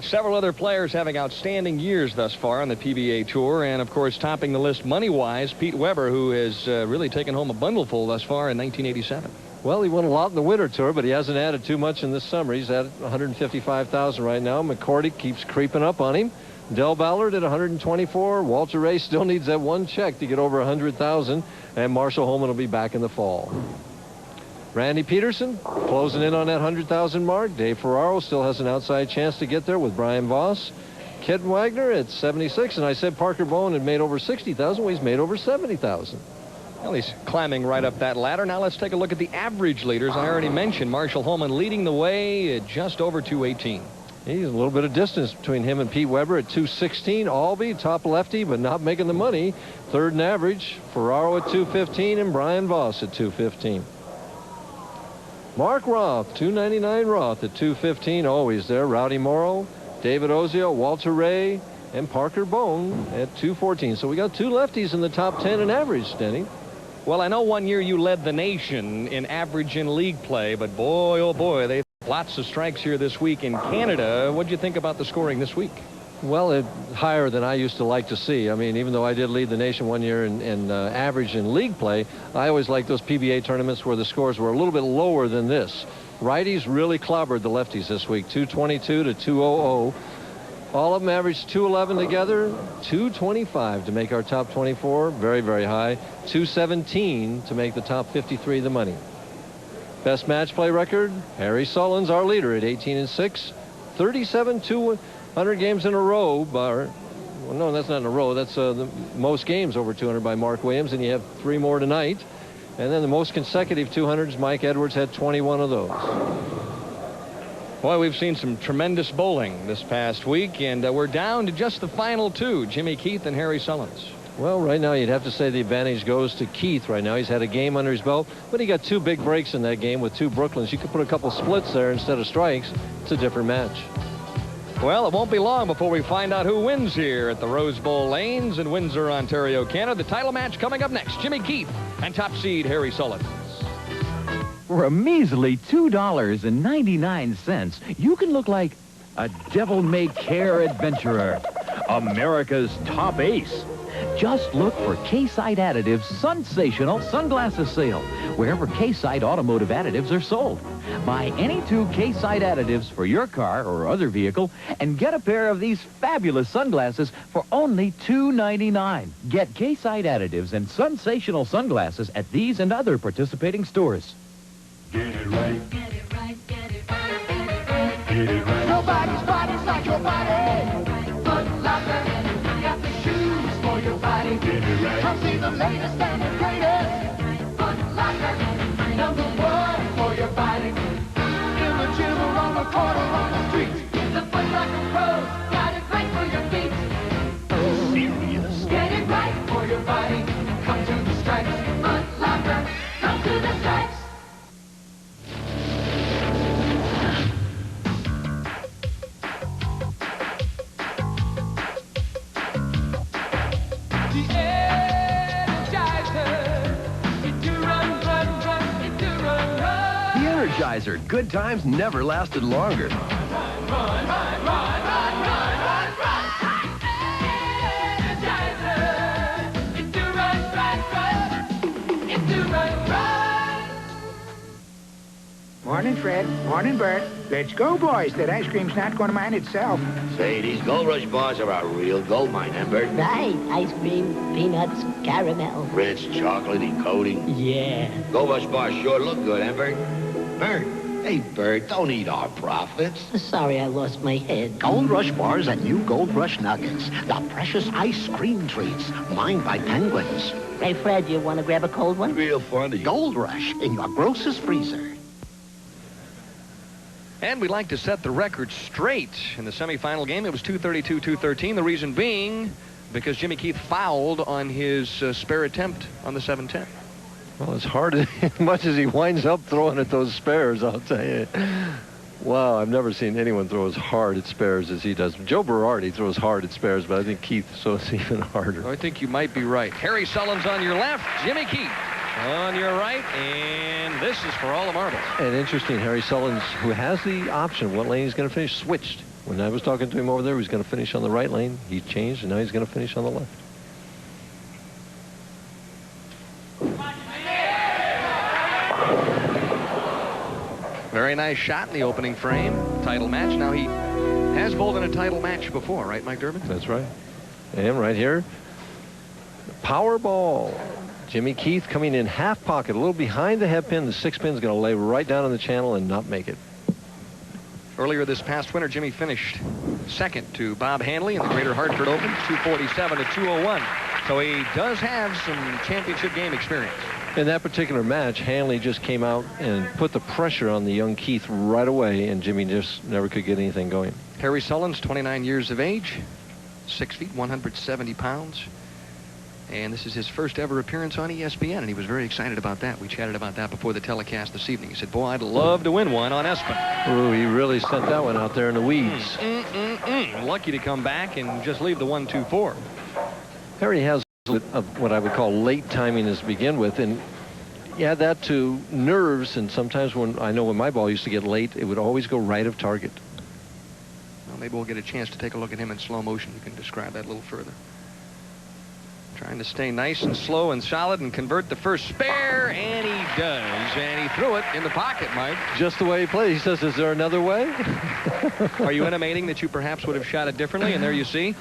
Several other players having outstanding years thus far on the PBA Tour, and of course topping the list money-wise, Pete Weber, who has really taken home a bundleful thus far in 1987. Well, he won a lot in the Winter Tour, but he hasn't added too much in this summer. He's at $155,000 right now. McCordy keeps creeping up on him. Del Ballard at 124. Walter Ray still needs that one check to get over 100,000, and Marshall Holman will be back in the fall. Randy Peterson closing in on that 100,000 mark. Dave Ferraro still has an outside chance to get there with Brian Voss. Ken Wagner at 76, and I said Parker Bowen had made over 60,000. Well, he's made over 70,000. Well, he's climbing right up that ladder. Now let's take a look at the average leaders. I already mentioned Marshall Holman leading the way at just over 218. He's a little bit of distance between him and Pete Weber at 216. Albee, top lefty, but not making the money. Third in average. Ferraro at 215 and Brian Voss at 215. Mark Roth, 299 Roth at 215. Always there. Rowdy Morrow, David Ozio, Walter Ray, and Parker Bone at 214. So we got two lefties in the top 10 in average, Denny. Well, I know one year you led the nation in average in league play, but boy, oh boy, they lots of strikes here this week in Canada. What do you think about the scoring this week? Well, it's higher than I used to like to see. I mean, even though I did lead the nation one year in average in league play, I always liked those PBA tournaments where the scores were a little bit lower than this. Righties really clobbered the lefties this week, 222 to 200. All of them averaged 211 together, 225 to make our top 24, very, very high, 217 to make the top 53 the money. Best match play record, Harry Sullins, our leader at 18-6, 37 200 games in a row. Well, no, that's not in a row. That's the most games over 200 by Mark Williams, and you have 3 more tonight. And then the most consecutive 200s, Mike Edwards had 21 of those. Boy, we've seen some tremendous bowling this past week, and we're down to just the final 2, Jimmy Keith and Harry Sullins. Well, right now you'd have to say the advantage goes to Keith right now. He's had a game under his belt, but he got 2 big breaks in that game with 2 Brooklyns. You could put a couple splits there instead of strikes. It's a different match. Well, it won't be long before we find out who wins here at the Rose Bowl Lanes in Windsor, Ontario, Canada. The title match coming up next. Jimmy Keith and top seed Harry Sullins. For a measly $2.99, you can look like a devil-may-care adventurer, America's top ace. Just look for K-Site Additives' sensational sunglasses sale, wherever K-Site automotive additives are sold. Buy any 2 K-Site additives for your car or other vehicle and get a pair of these fabulous sunglasses for only $2.99. Get K-Site Additives and sensational sunglasses at these and other participating stores. Get it right. Get it right. Get it right. Get it right. Get it right. Nobody's body's like your body. Foot Locker. We got the shoes for your body. Get it right. Come see the latest and the greatest. Foot Locker. #1 for your body. In the gym or on the court or on the street. The Foot Locker pros got it right for your feet. Serious. Get it right for your body. Come to the stripes. Foot Locker. Come to the stripes. Good times never lasted longer. Run, run, run, run, run, run, run, run. Energizer. It's to run, run, run. It's to run, run. Morning, Fred. Morning, Bert. Let's go, boys. That ice cream's not going to mine itself. Say, these Gold Rush bars are a real gold mine, eh, Bert? Right. Ice cream, peanuts, caramel. Rich, chocolatey coating. Yeah. Gold Rush bars sure look good, eh, Bert? Bert. Hey, Bert, don't eat our profits. Sorry, I lost my head. Gold Rush bars and new Gold Rush nuggets. The precious ice cream treats, mined by penguins. Hey, Fred, you want to grab a cold one? Real funny. Gold Rush in your grocer's freezer. And we'd like to set the record straight. In the semifinal game, it was 232-213. The reason being because Jimmy Keith fouled on his spare attempt on the 710. Well, it's hard as much as he winds up throwing at those spares, I'll tell you. Wow, I've never seen anyone throw as hard at spares as he does. Joe Berardi throws hard at spares, but I think Keith throws even harder. I think you might be right. Harry Sullins on your left, Jimmy Keith on your right, and this is for all the marbles. And interesting, Harry Sullins, who has the option of what lane he's going to finish, switched. When I was talking to him over there, he was going to finish on the right lane. He changed, and now he's going to finish on the left. Very nice shot in the opening frame. Title match. Now he has bowled in a title match before, right, Mike Durbin? That's right. And right here, power ball. Jimmy Keith coming in half pocket, a little behind the head pin. The 6 pin's going to lay right down in the channel and not make it. Earlier this past winter, Jimmy finished second to Bob Hanley in the Greater Hartford Open, 247 to 201. So he does have some championship game experience. In that particular match, Hanley just came out and put the pressure on the young Keith right away, and Jimmy just never could get anything going. Harry Sullins, 29 years of age, 6 feet, 170 pounds. And this is his first ever appearance on ESPN, and he was very excited about that. We chatted about that before the telecast this evening. He said, boy, I'd love to win one on Espen. Ooh, he really sent that one out there in the weeds. Lucky to come back and just leave the 1-2-4. Harry has what I would call late timing to begin with, and you add that to nerves, and sometimes when my ball used to get late, it would always go right of target. Well, maybe we'll get a chance to take a look at him in slow motion. You can describe that a little further. Trying to stay nice and slow and solid and convert the first spare, and he does. And he threw it in the pocket, Mike. Just the way he played. He says, is there another way? Are you intimating that you perhaps would have shot it differently? And there you see,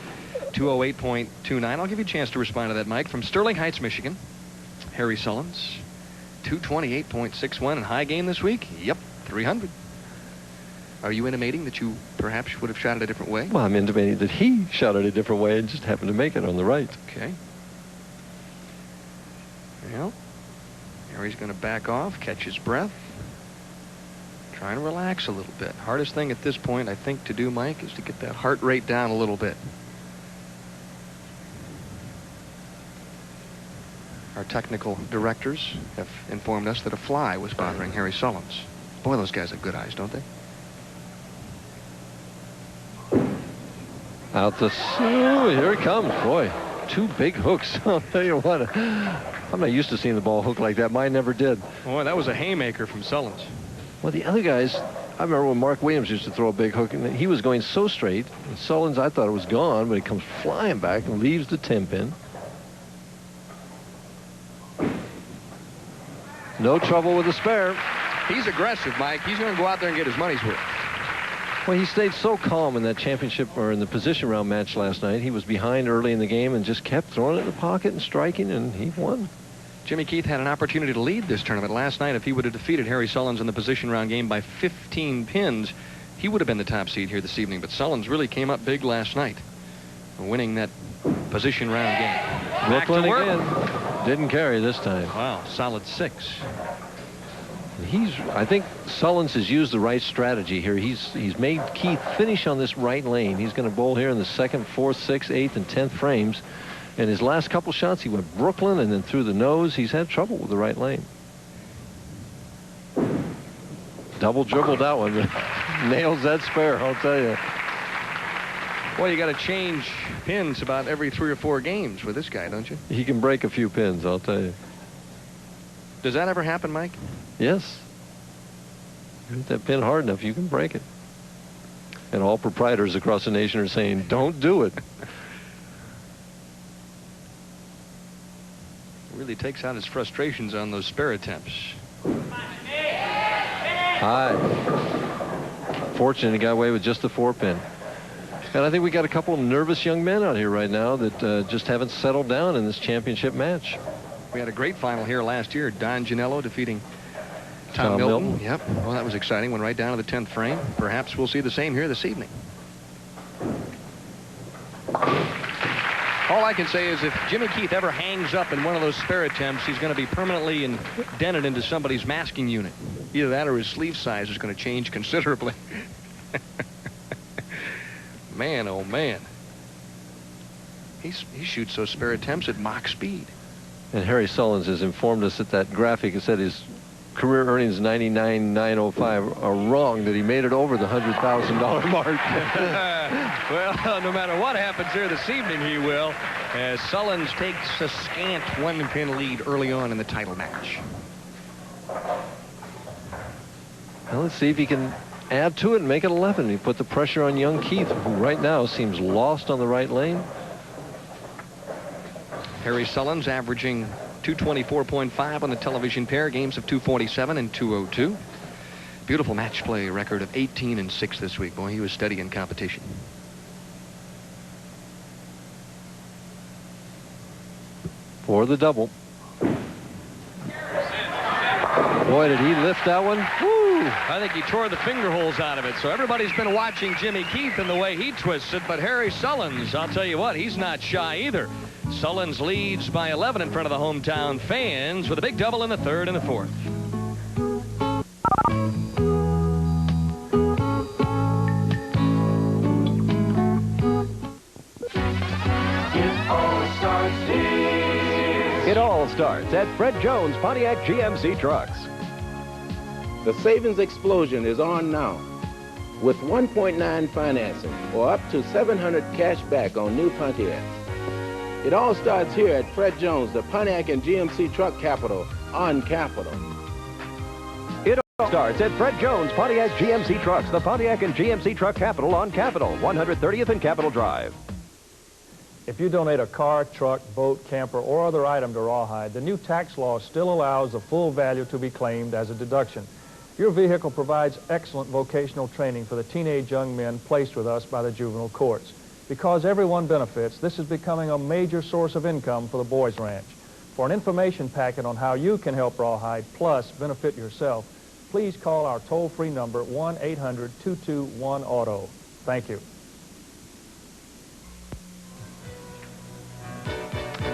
208.29. I'll give you a chance to respond to that, Mike. From Sterling Heights, Michigan, Harry Sullins, 228.61 in high game this week. Yep, 300. Are you intimating that you perhaps would have shot it a different way? Well, I'm intimating that he shot it a different way and just happened to make it on the right. Okay. Well, Harry's going to back off, catch his breath, trying to relax a little bit. Hardest thing at this point, I think, to do, Mike, is to get that heart rate down a little bit. Our technical directors have informed us that a fly was bothering Harry Sullins. Boy, those guys have good eyes, don't they? Out the... Oh, here it comes. Boy, 2 big hooks. I'll tell you what. I'm not used to seeing the ball hook like that. Mine never did. Boy, that was a haymaker from Sullins. Well, the other guys, I remember when Mark Williams used to throw a big hook, and he was going so straight. And Sullins, I thought it was gone, but he comes flying back and leaves the 10 pin. No trouble with the spare. He's aggressive, Mike. He's going to go out there and get his money's worth. Well, he stayed so calm in that championship, or in the position round match last night. He was behind early in the game and just kept throwing it in the pocket and striking, and he won. Jimmy Keith had an opportunity to lead this tournament last night. If he would have defeated Harry Sullins in the position round game by 15 pins, he would have been the top seed here this evening. But Sullins really came up big last night, winning that position round game. Brooklyn again. Didn't carry this time. Wow, solid 6. I think Sullins has used the right strategy here. He's made Keith finish on this right lane. He's going to bowl here in the 2nd, 4th, 6th, 8th, and 10th frames. And his last couple shots, he went Brooklyn and then through the nose. He's had trouble with the right lane. Double dribbled that one. Nails that spare, I'll tell you. Well, you got to change pins about every 3 or 4 games with this guy, don't you? He can break a few pins, I'll tell you. Does that ever happen, Mike? Yes. You hit that pin hard enough, you can break it. And all proprietors across the nation are saying, don't do it. Really takes out his frustrations on those spare attempts. High. Fortunate he got away with just the 4-pin. And I think we got a couple of nervous young men out here right now that just haven't settled down in this championship match. We had a great final here last year. Don Ginello defeating Tom Milton. Yep. Well, that was exciting. Went right down to the 10th frame. Perhaps we'll see the same here this evening. All I can say is if Jimmy Keith ever hangs up in one of those spare attempts, he's going to be permanently indented into somebody's masking unit. Either that or his sleeve size is going to change considerably. Man, oh man. He shoots those spare attempts at Mach speed. And Harry Sullins has informed us that graphic has said his career earnings 99,905 are wrong, that he made it over the $100,000 mark. Well, no matter what happens here this evening, he will, as Sullins takes a scant 1-pin lead early on in the title match. Well, let's see if he can add to it and make it 11. He put the pressure on young Keith, who right now seems lost on the right lane. Harry Sullins averaging 224.5 on the television pair, games of 247 and 202. Beautiful match play record of 18-6 this week. Boy, he was steady in competition. For the double. Boy, did he lift that one. Woo! I think he tore the finger holes out of it. So everybody's been watching Jimmy Keith and the way he twists it. But Harry Sullins, I'll tell you what, he's not shy either. Sullins leads by 11 in front of the hometown fans with a big double in the third and the fourth. It all starts at Fred Jones Pontiac GMC Trucks. The savings explosion is on now. With 1.9 financing or up to $700 cash back on new Pontiacs. It all starts here at Fred Jones, the Pontiac and GMC truck capital on Capital. It all starts at Fred Jones Pontiac GMC Trucks, the Pontiac and GMC truck capital on Capital, 130th and Capitol Drive. If you donate a car, truck, boat, camper, or other item to Rawhide, the new tax law still allows the full value to be claimed as a deduction. Your vehicle provides excellent vocational training for the teenage young men placed with us by the juvenile courts. Because everyone benefits, this is becoming a major source of income for the Boys Ranch. For an information packet on how you can help Rawhide plus benefit yourself, please call our toll-free number 1-800-221-AUTO. Thank you.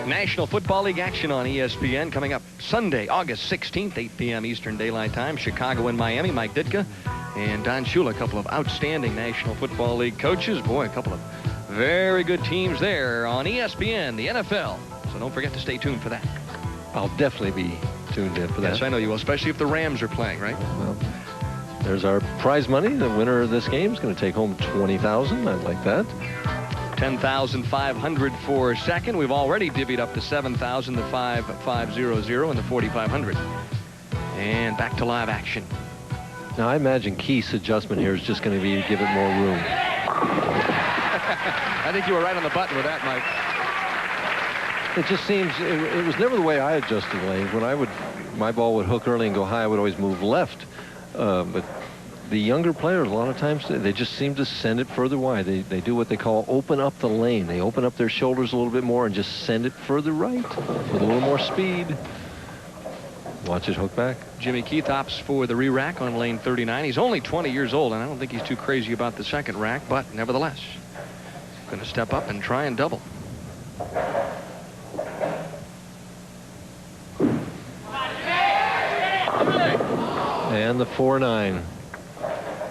National Football League action on ESPN coming up Sunday, August 16th, 8 p.m. Eastern Daylight Time. Chicago and Miami. Mike Ditka and Don Shula, a couple of outstanding National Football League coaches. Boy, a couple of very good teams there on ESPN, the NFL. So don't forget to stay tuned for that. I'll definitely be tuned in for that. Yes, I know you will, especially if the Rams are playing, right? Well, there's our prize money. The winner of this game is going to take home $20,000. I like that. $10,500 for second. We've already divvied up the $7,000, the 5,500, and the 4,500. And back to live action. Now, I imagine Keith's adjustment here is just going to be to give it more room. I think you were right on the button with that, Mike. It just seems, it was never the way I adjusted lanes. When my ball would hook early and go high, I would always move left. But the younger players, a lot of times, they just seem to send it further wide. They do what they call open up the lane. They open up their shoulders a little bit more and just send it further right with a little more speed. Watch it hook back. Jimmy Keith opts for the re-rack on lane 39. He's only 20 years old, and I don't think he's too crazy about the second rack, but nevertheless, going to step up and try and double. And the 4-9.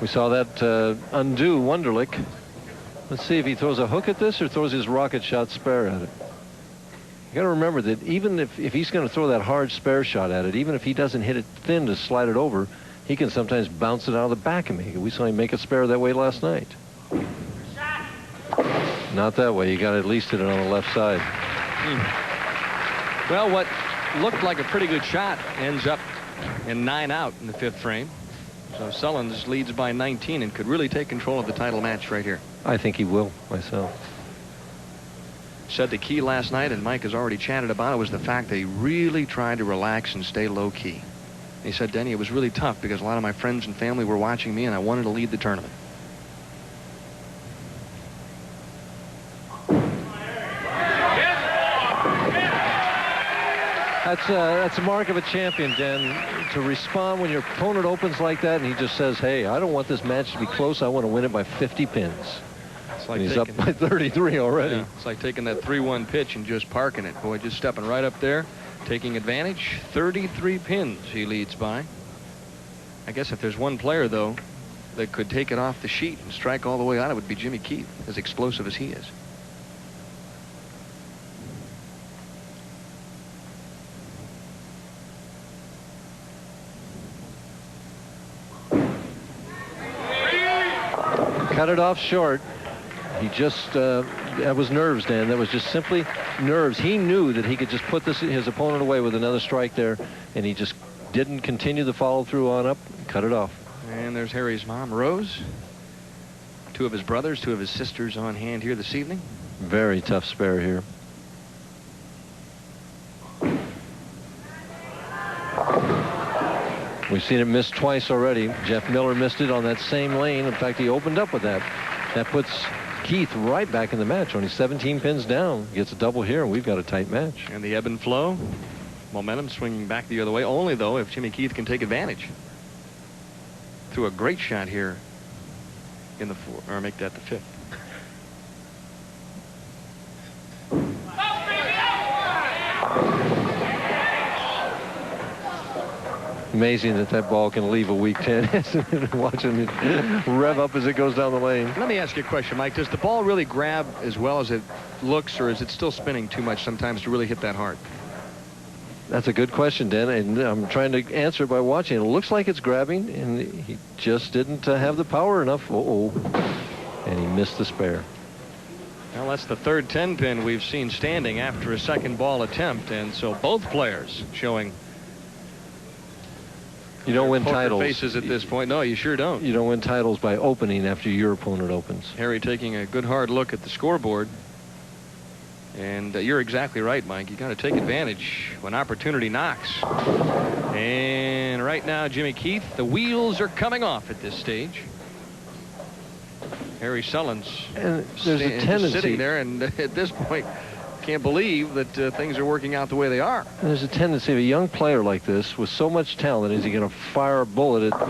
We saw that undo Wunderlich. Let's see if he throws a hook at this or throws his rocket shot spare at it. You got to remember that even if he's going to throw that hard spare shot at it, even if he doesn't hit it thin to slide it over, he can sometimes bounce it out of the back and make it. We saw him make a spare that way last night. Not that way. You got to at least hit it on the left side. Well, what looked like a pretty good shot ends up in 9 out in the 5th frame. So Sullins leads by 19 and could really take control of the title match right here. I think he will myself. Said the key last night, and Mike has already chatted about it, was the fact that he really tried to relax and stay low key. He said, Denny, it was really tough because a lot of my friends and family were watching me and I wanted to lead the tournament. That's a mark of a champion, Dan, to respond when your opponent opens like that and he just says, hey, I don't want this match to be close. I want to win it by 50 pins. It's like he's up by 33 already. Yeah, it's like taking that 3-1 pitch and just parking it. Boy, just stepping right up there, taking advantage. 33 pins he leads by. I guess if there's one player, though, that could take it off the sheet and strike all the way out, it would be Jimmy Keith, as explosive as he is. Cut it off short. He just, that was nerves, Dan. That was just simply nerves. He knew that he could just put his opponent away with another strike there, and he just didn't continue the follow-through on up, cut it off. And there's Harry's mom, Rose. 2 of his brothers, 2 of his sisters on hand here this evening. Very tough spare here. We've seen it miss twice already. Jeff Miller missed it on that same lane. In fact, he opened up with that. That puts Keith right back in the match. Only 17 pins down. Gets a double here, and we've got a tight match. And the ebb and flow. Momentum swinging back the other way. Only, though, if Jimmy Keith can take advantage. threw a great shot here in the fourth, or make that the fifth. Amazing that that ball can leave a weak 10. Watching it rev up as it goes down the lane. Let me ask you a question, Mike. Does the ball really grab as well as it looks, or is it still spinning too much sometimes to really hit that hard? That's a good question, Dan, and I'm trying to answer it by watching. It looks like it's grabbing, and he just didn't have the power enough. And he missed the spare. Well, that's the third 10-pin we've seen standing after a second ball attempt, and so both players showing. You don't win titles. Faces at this point. No, you sure don't. You don't win titles by opening after your opponent opens. Harry taking a good hard look at the scoreboard. And you're exactly right, Mike. You got to take advantage when opportunity knocks. And right now, Jimmy Keith, the wheels are coming off at this stage. Harry Sullins and there's a tendency sitting there, and at this point, can't believe that things are working out the way they are. And there's a tendency of a young player like this with so much talent. Is he going to fire a bullet at?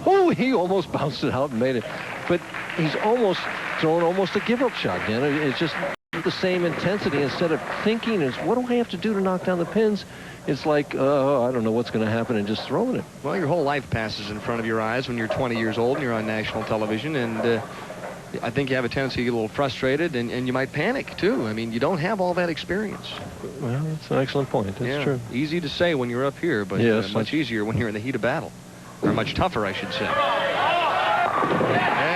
Oh, he almost bounced it out and made it. But he's almost throwing almost a give-up shot, Dan. It's just the same intensity. Instead of thinking, what do I have to do to knock down the pins? It's like, I don't know what's going to happen, and just throwing it. Well, your whole life passes in front of your eyes when you're 20 years old and you're on national television, and I think you have a tendency to get a little frustrated, and you might panic, too. I mean, you don't have all that experience. Well, that's an excellent point. That's true. Easy to say when you're up here, but much easier when you're in the heat of battle. Or much tougher, I should say. Well,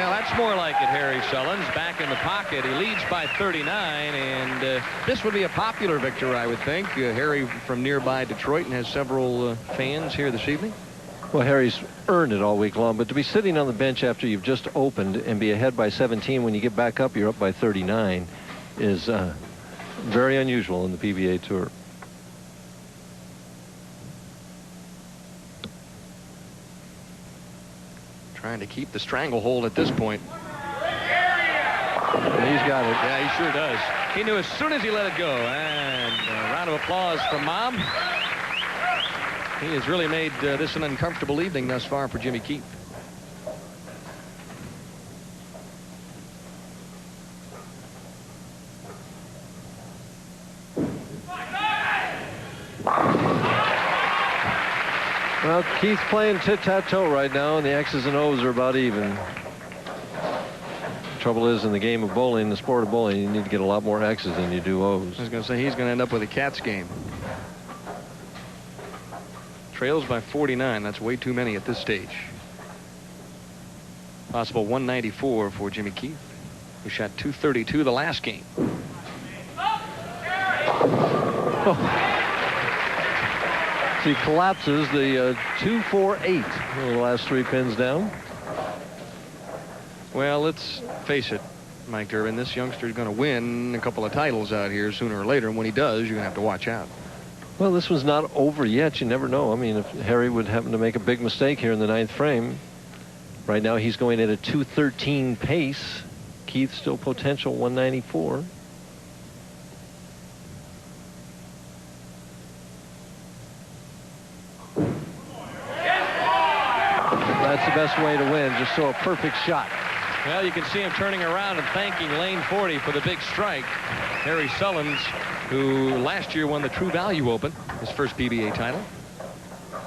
that's more like it, Harry Sullins. Back in the pocket. He leads by 39, and this would be a popular victory, I would think. Harry from nearby Detroit and has several fans here this evening. Well, Harry's earned it all week long, but to be sitting on the bench after you've just opened and be ahead by 17, when you get back up, you're up by 39, is very unusual in the PBA Tour. Trying to keep the stranglehold at this point. He's got it. Yeah, he sure does. He knew as soon as he let it go. And a round of applause from Mom. He has really made this an uncomfortable evening thus far for Jimmy Keith. Well, Keith's playing tit-tat-toe right now, and the X's and O's are about even. The trouble is, in the game of bowling, the sport of bowling, you need to get a lot more X's than you do O's. I was going to say, he's going to end up with a cat's game. Trails by 49. That's way too many at this stage. Possible 194 for Jimmy Keith, who shot 232 the last game. Oh. He collapses the 2-4-8. The last three pins down. Well, let's face it, Mike Durbin, this youngster is going to win a couple of titles out here sooner or later, and when he does, you're going to have to watch out. Well, this one's not over yet. You never know. I mean, if Harry would happen to make a big mistake here in the ninth frame, right now he's going at a 213 pace. Keith still potential 194. That's the best way to win. Just throw a perfect shot. Well, you can see him turning around and thanking lane 40 for the big strike. Harry Sullins, who last year won the True Value Open, his first PBA title.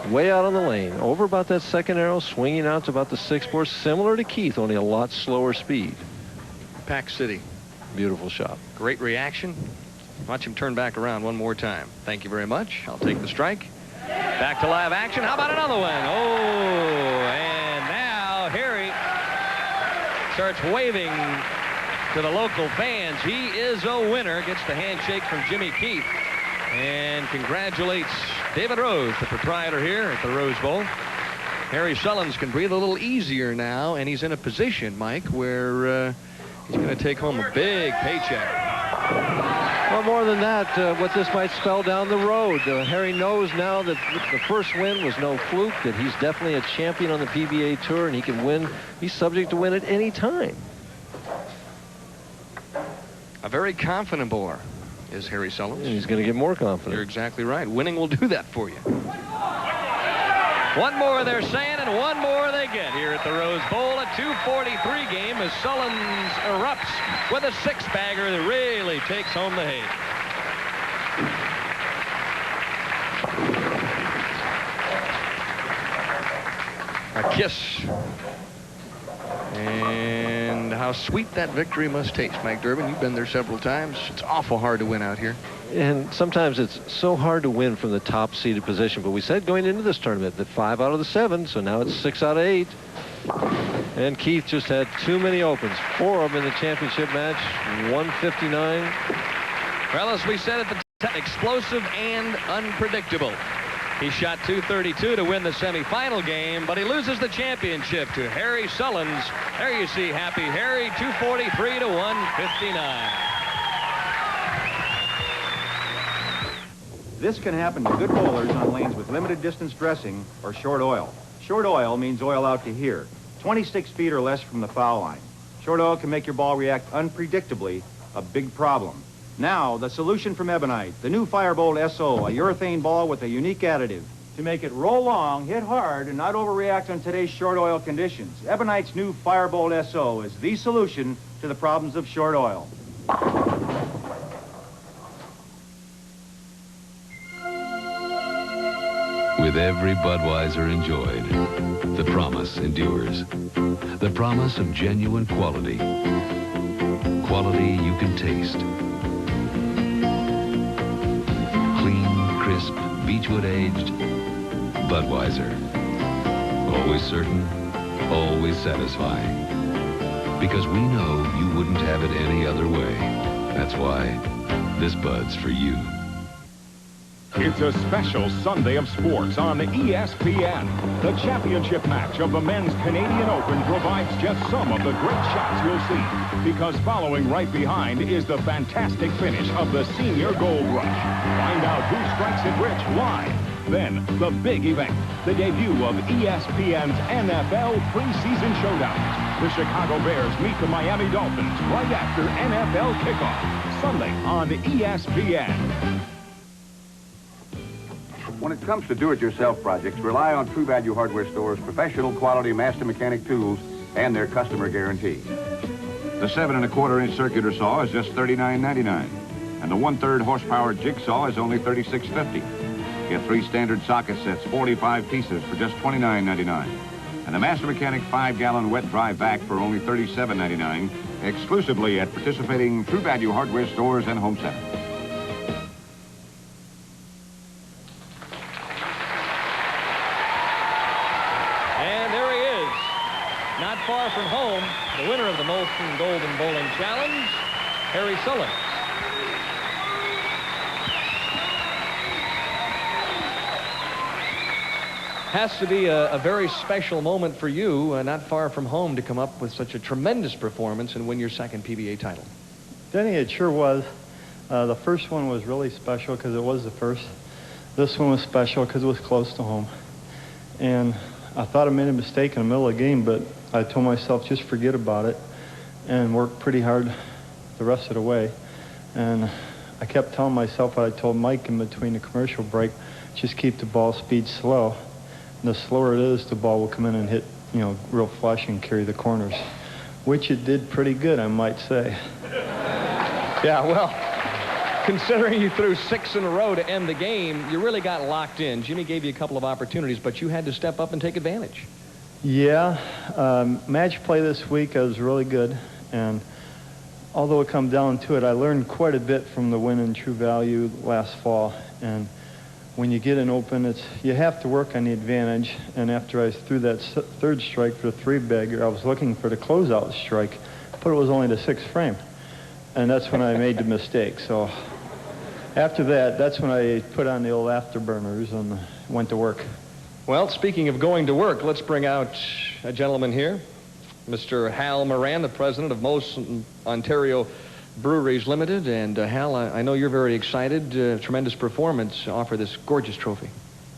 Way out on the lane, over about that second arrow, swinging out to about the sixth board, similar to Keith, only a lot slower speed. Pack City. Beautiful shot. Great reaction. Watch him turn back around one more time. Thank you very much. I'll take the strike. Back to live action. How about another one? Oh, and now Harry starts waving to the local fans. He is a winner. Gets the handshake from Jimmy Keith and congratulates David Rose, the proprietor here at the Rose Bowl. Harry Sullins can breathe a little easier now, and he's in a position, Mike, where he's going to take home a big paycheck. Well, more than that, what this might spell down the road. Harry knows now that the first win was no fluke, that he's definitely a champion on the PBA Tour, and he can win. He's subject to win at any time. A very confident bowler is Harry Sullins. And he's going to get more confident. You're exactly right. Winning will do that for you. One more, they're saying, and one more they get here at the Rose Bowl. A 2:43 game as Sullins erupts with a six-bagger that really takes home the hay. A kiss. And how sweet that victory must taste, Mike Durbin. You've been there several times. It's awful hard to win out here. And sometimes it's so hard to win from the top-seeded position. But we said going into this tournament that 5 out of the 7, so now it's 6 out of 8. And Keith just had too many opens. 4 of them in the championship match, 159. Well, as we said at the time, explosive and unpredictable. He shot .232 to win the semifinal game, but he loses the championship to Harry Sullins. There you see Happy Harry, 243 to 159. This can happen to good bowlers on lanes with limited distance dressing or short oil. Short oil means oil out to here, 26 feet or less from the foul line. Short oil can make your ball react unpredictably, a big problem. Now, the solution from Ebonite, the new Firebolt SO, a urethane ball with a unique additive to make it roll long, hit hard, and not overreact on today's short oil conditions. Ebonite's new Firebolt SO is the solution to the problems of short oil. With every Budweiser enjoyed, the promise endures. The promise of genuine quality. Quality you can taste. Clean, crisp, Beechwood aged Budweiser. Always certain, always satisfying. Because we know you wouldn't have it any other way. That's why this Bud's for you. It's a special Sunday of sports on ESPN. The championship match of the Men's Canadian Open provides just some of the great shots you'll see, because following right behind is the fantastic finish of the Senior Gold Rush. Find out who strikes it rich live. Then, the big event, the debut of ESPN's NFL preseason showdown. The Chicago Bears meet the Miami Dolphins right after NFL kickoff. Sunday on ESPN. When it comes to do-it-yourself projects, rely on True Value Hardware Store's professional quality master mechanic tools and their customer guarantee. The 7 1/4-inch circular saw is just $39.99, and the 1/3 horsepower jigsaw is only $36.50. Get 3 standard socket sets, 45 pieces for just $29.99, and the master mechanic 5-gallon wet-dry vac for only $37.99, exclusively at participating True Value Hardware Stores and home centers. Far from home, the winner of the Molson Golden Bowling Challenge, Harry Sullins. Has to be a very special moment for you, not far from home, to come up with such a tremendous performance and win your second PBA title. Denny, it sure was. The first one was really special because it was the first. This one was special because it was close to home. And I thought I made a mistake in the middle of the game, but I told myself just forget about it and work pretty hard the rest of the way. And I kept telling myself what I told Mike in between the commercial break, just keep the ball speed slow. And the slower it is, the ball will come in and hit, real flush and carry the corners, which it did pretty good, I might say. Yeah, well, considering you threw 6 in a row to end the game, you really got locked in. Jimmy gave you a couple of opportunities, but you had to step up and take advantage. Yeah, match play this week was really good, and although it come down to it, I learned quite a bit from the win in True Value last fall. And when you get an open, you have to work on the advantage. And after I threw that third strike for the 3-bagger, I was looking for the closeout strike, but it was only the 6th frame, and that's when I made the mistake. So after that, that's when I put on the old afterburners and went to work. Well, speaking of going to work, let's bring out a gentleman here, Mr. Hal Moran, the president of Molson Ontario Breweries Limited. And Hal, I know you're very excited. Tremendous performance to offer this gorgeous trophy.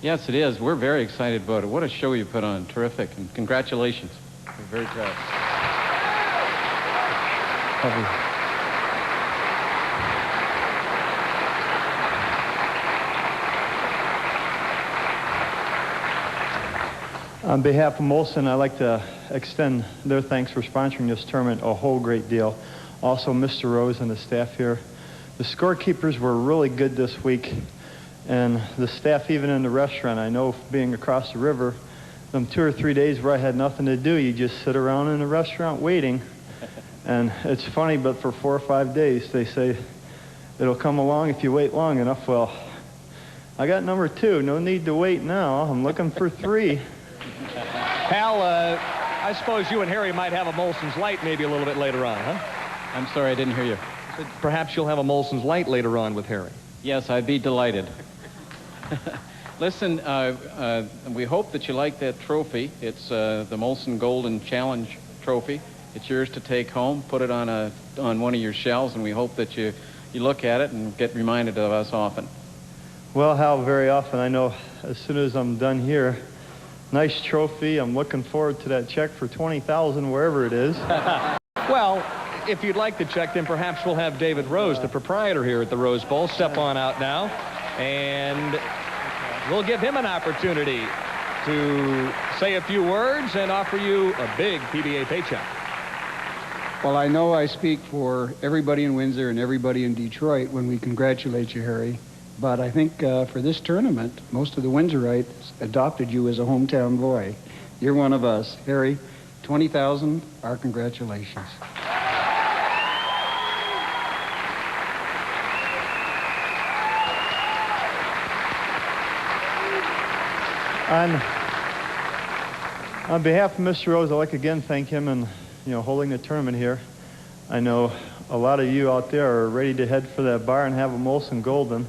Yes, it is. We're very excited about it. What a show you put on. Terrific. And congratulations. We're very proud. On behalf of Molson, I'd like to extend their thanks for sponsoring this tournament a whole great deal. Also, Mr. Rose and the staff here. The scorekeepers were really good this week, and the staff even in the restaurant. I know being across the river, them 2 or 3 days where I had nothing to do, you just sit around in the restaurant waiting. And it's funny, but for 4 or 5 days, they say it'll come along if you wait long enough. Well, I got number 2. No need to wait now. I'm looking for 3. Hal, I suppose you and Harry might have a Molson's Light maybe a little bit later on, huh? I'm sorry, I didn't hear you. Perhaps you'll have a Molson's Light later on with Harry. Yes, I'd be delighted. Listen, we hope that you like that trophy. It's the Molson Golden Challenge trophy. It's yours to take home. Put it on one of your shelves, and we hope that you look at it and get reminded of us often. Well, Hal, very often. I know as soon as I'm done here, nice trophy. I'm looking forward to that check for $20,000 wherever it is. Well, if you'd like the check, then perhaps we'll have David Rose, the proprietor here at the Rose Bowl, step on out now, and we'll give him an opportunity to say a few words and offer you a big PBA paycheck. Well, I know I speak for everybody in Windsor and everybody in Detroit when we congratulate you, Harry. But I think for this tournament, most of the Windsorites adopted you as a hometown boy. You're one of us. Harry, $20,000, our congratulations. On behalf of Mr. Rose, I'd like again thank him and holding the tournament here. I know a lot of you out there are ready to head for that bar and have a Molson Golden.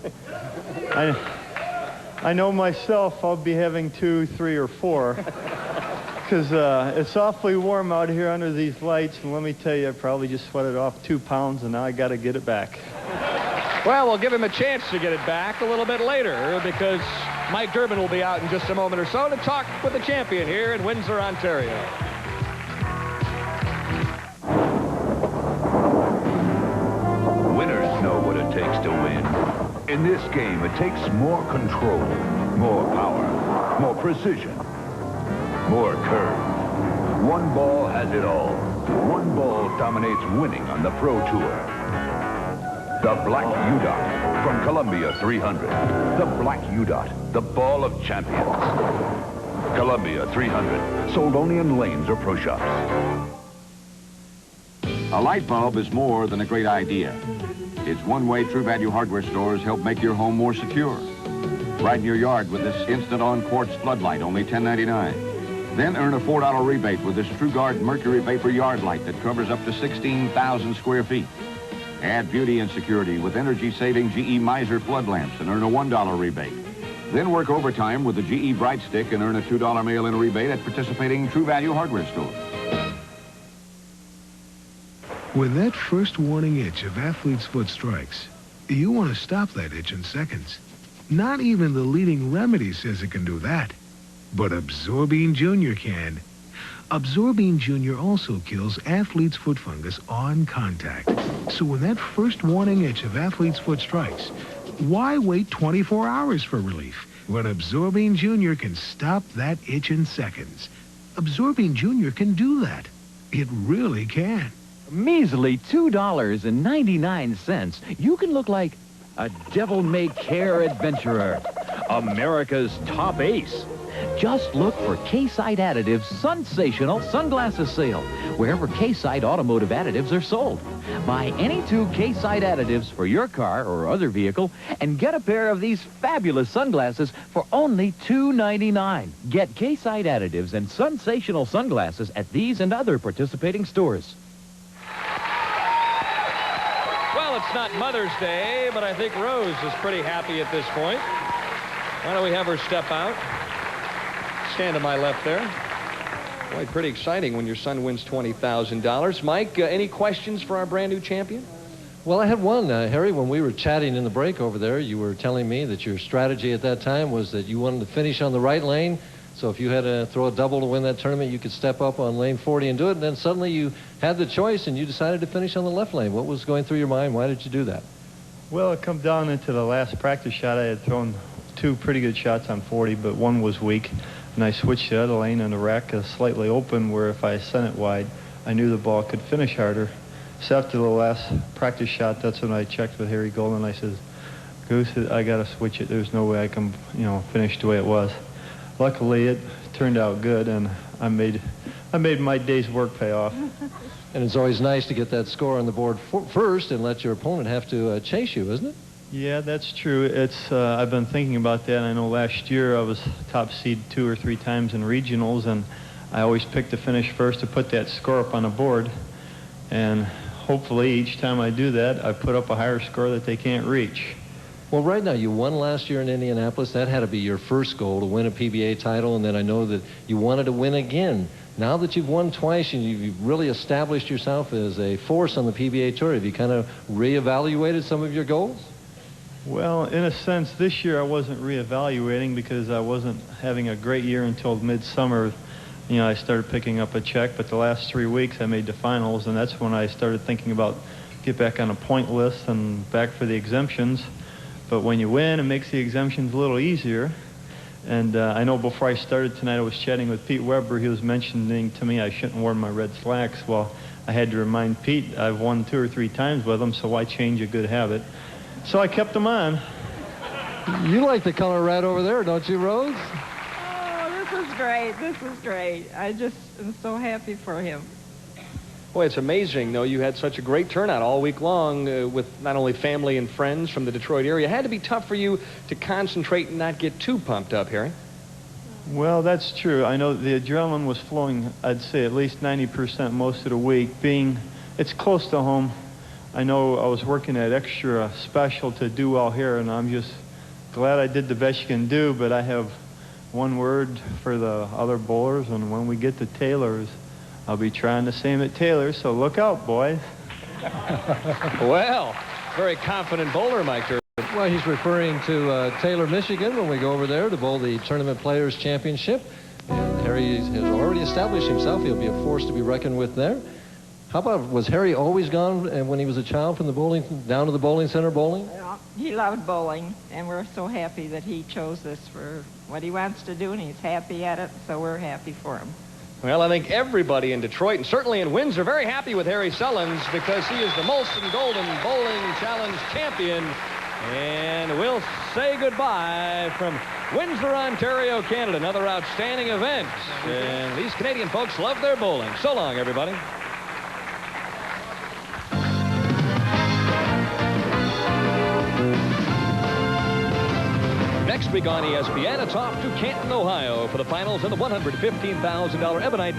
I know myself I'll be having 2, 3, or 4 because it's awfully warm out here under these lights, and let me tell you, I probably just sweated off 2 pounds, and now I got to get it back. Well, we'll give him a chance to get it back a little bit later because Mike Durbin will be out in just a moment or so to talk with the champion here in Windsor, Ontario. Winners know what it takes to win. In this game, it takes more control, more power, more precision, more curve. One ball has it all. One ball dominates winning on the Pro Tour. The Black U-Dot from Columbia 300. The Black U-Dot, the ball of champions. Columbia 300, sold only in lanes or pro shops. A light bulb is more than a great idea. Its one-way True Value hardware stores help make your home more secure. Brighten your yard with this instant-on quartz floodlight, only $10.99. Then earn a $4 rebate with this TrueGuard Mercury Vapor Yard Light that covers up to 16,000 square feet. Add beauty and security with energy-saving GE Miser flood lamps and earn a $1 rebate. Then work overtime with the GE Bright Stick and earn a $2 mail-in rebate at participating True Value hardware stores. When that first warning itch of athlete's foot strikes, you want to stop that itch in seconds. Not even the leading remedy says it can do that, but Absorbine Junior can. Absorbine Junior also kills athlete's foot fungus on contact. So when that first warning itch of athlete's foot strikes, why wait 24 hours for relief when Absorbine Junior can stop that itch in seconds? Absorbine Junior can do that. It really can. Measly $2.99, you can look like a devil-may-care adventurer, America's top ace. Just look for K-Site Additives' sensational sunglasses sale, wherever K-Site automotive additives are sold. Buy any 2 K-Site additives for your car or other vehicle and get a pair of these fabulous sunglasses for only $2.99. Get K-Site Additives and sensational sunglasses at these and other participating stores. Well, it's not Mother's Day, but I think Rose is pretty happy at this point. Why don't we have her step out? Stand to my left there. Boy, pretty exciting when your son wins $20,000. Mike, any questions for our brand new champion? Well, I had one, Harry. When we were chatting in the break over there, you were telling me that your strategy at that time was that you wanted to finish on the right lane. So if you had to throw a double to win that tournament, you could step up on lane 40 and do it. And then suddenly you had the choice and you decided to finish on the left lane. What was going through your mind? Why did you do that? Well, it come down into the last practice shot. I had thrown 2 pretty good shots on 40, but one was weak. and I switched to the other lane, and the rack is slightly open where if I sent it wide, I knew the ball could finish harder. So after the last practice shot, that's when I checked with Harry Golden. I says, Goose, I got to switch it. There's no way I can, finish the way it was. Luckily, it turned out good, and I made my day's work pay off. And it's always nice to get that score on the board first and let your opponent have to chase you, isn't it? Yeah, that's true. It's I've been thinking about that. I know last year I was top seed 2 or 3 times in regionals, and I always picked to finish first to put that score up on the board. And hopefully each time I do that, I put up a higher score that they can't reach. Well, right now, you won last year in Indianapolis. That had to be your first goal, to win a PBA title, and then I know that you wanted to win again. Now that you've won twice and you've really established yourself as a force on the PBA Tour, have you kind of reevaluated some of your goals? Well, in a sense, this year I wasn't reevaluating because I wasn't having a great year until midsummer. I started picking up a check, but the last 3 weeks I made the finals, and that's when I started thinking about get back on a point list and back for the exemptions. But when you win, it makes the exemptions a little easier. And I know before I started tonight, I was chatting with Pete Weber. He was mentioning to me I shouldn't wear my red slacks. Well, I had to remind Pete I've won 2 or 3 times with him, so why change a good habit? So I kept them on. You like the color red over there, don't you, Rose? Oh, this is great. This is great. I just am so happy for him. Boy, it's amazing, though. You had such a great turnout all week long with not only family and friends from the Detroit area. It had to be tough for you to concentrate and not get too pumped up, Harry. Well, that's true. I know the adrenaline was flowing, I'd say, at least 90% most of the week. It's close to home, I know I was working that extra special to do well here, and I'm just glad I did the best you can do, but I have one word for the other bowlers, and when we get to Taylor's, I'll be trying the same at Taylor, so look out, boys. Well, very confident bowler, Mike Durbin. Well, he's referring to Taylor, Michigan, when we go over there to bowl the Tournament Players Championship. And Harry has already established himself. He'll be a force to be reckoned with there. How about, was Harry always gone when he was a child from the bowling, down to the bowling center bowling? Yeah, he loved bowling, and we're so happy that he chose this for what he wants to do, and he's happy at it, so we're happy for him. Well, I think everybody in Detroit and certainly in Windsor are very happy with Harry Sullins because he is the Molson Golden Bowling Challenge champion. And we'll say goodbye from Windsor, Ontario, Canada. Another outstanding event. And these Canadian folks love their bowling. So long, everybody. Next week on ESPN, it's off to Canton, Ohio for the finals of the $115,000 Ebonite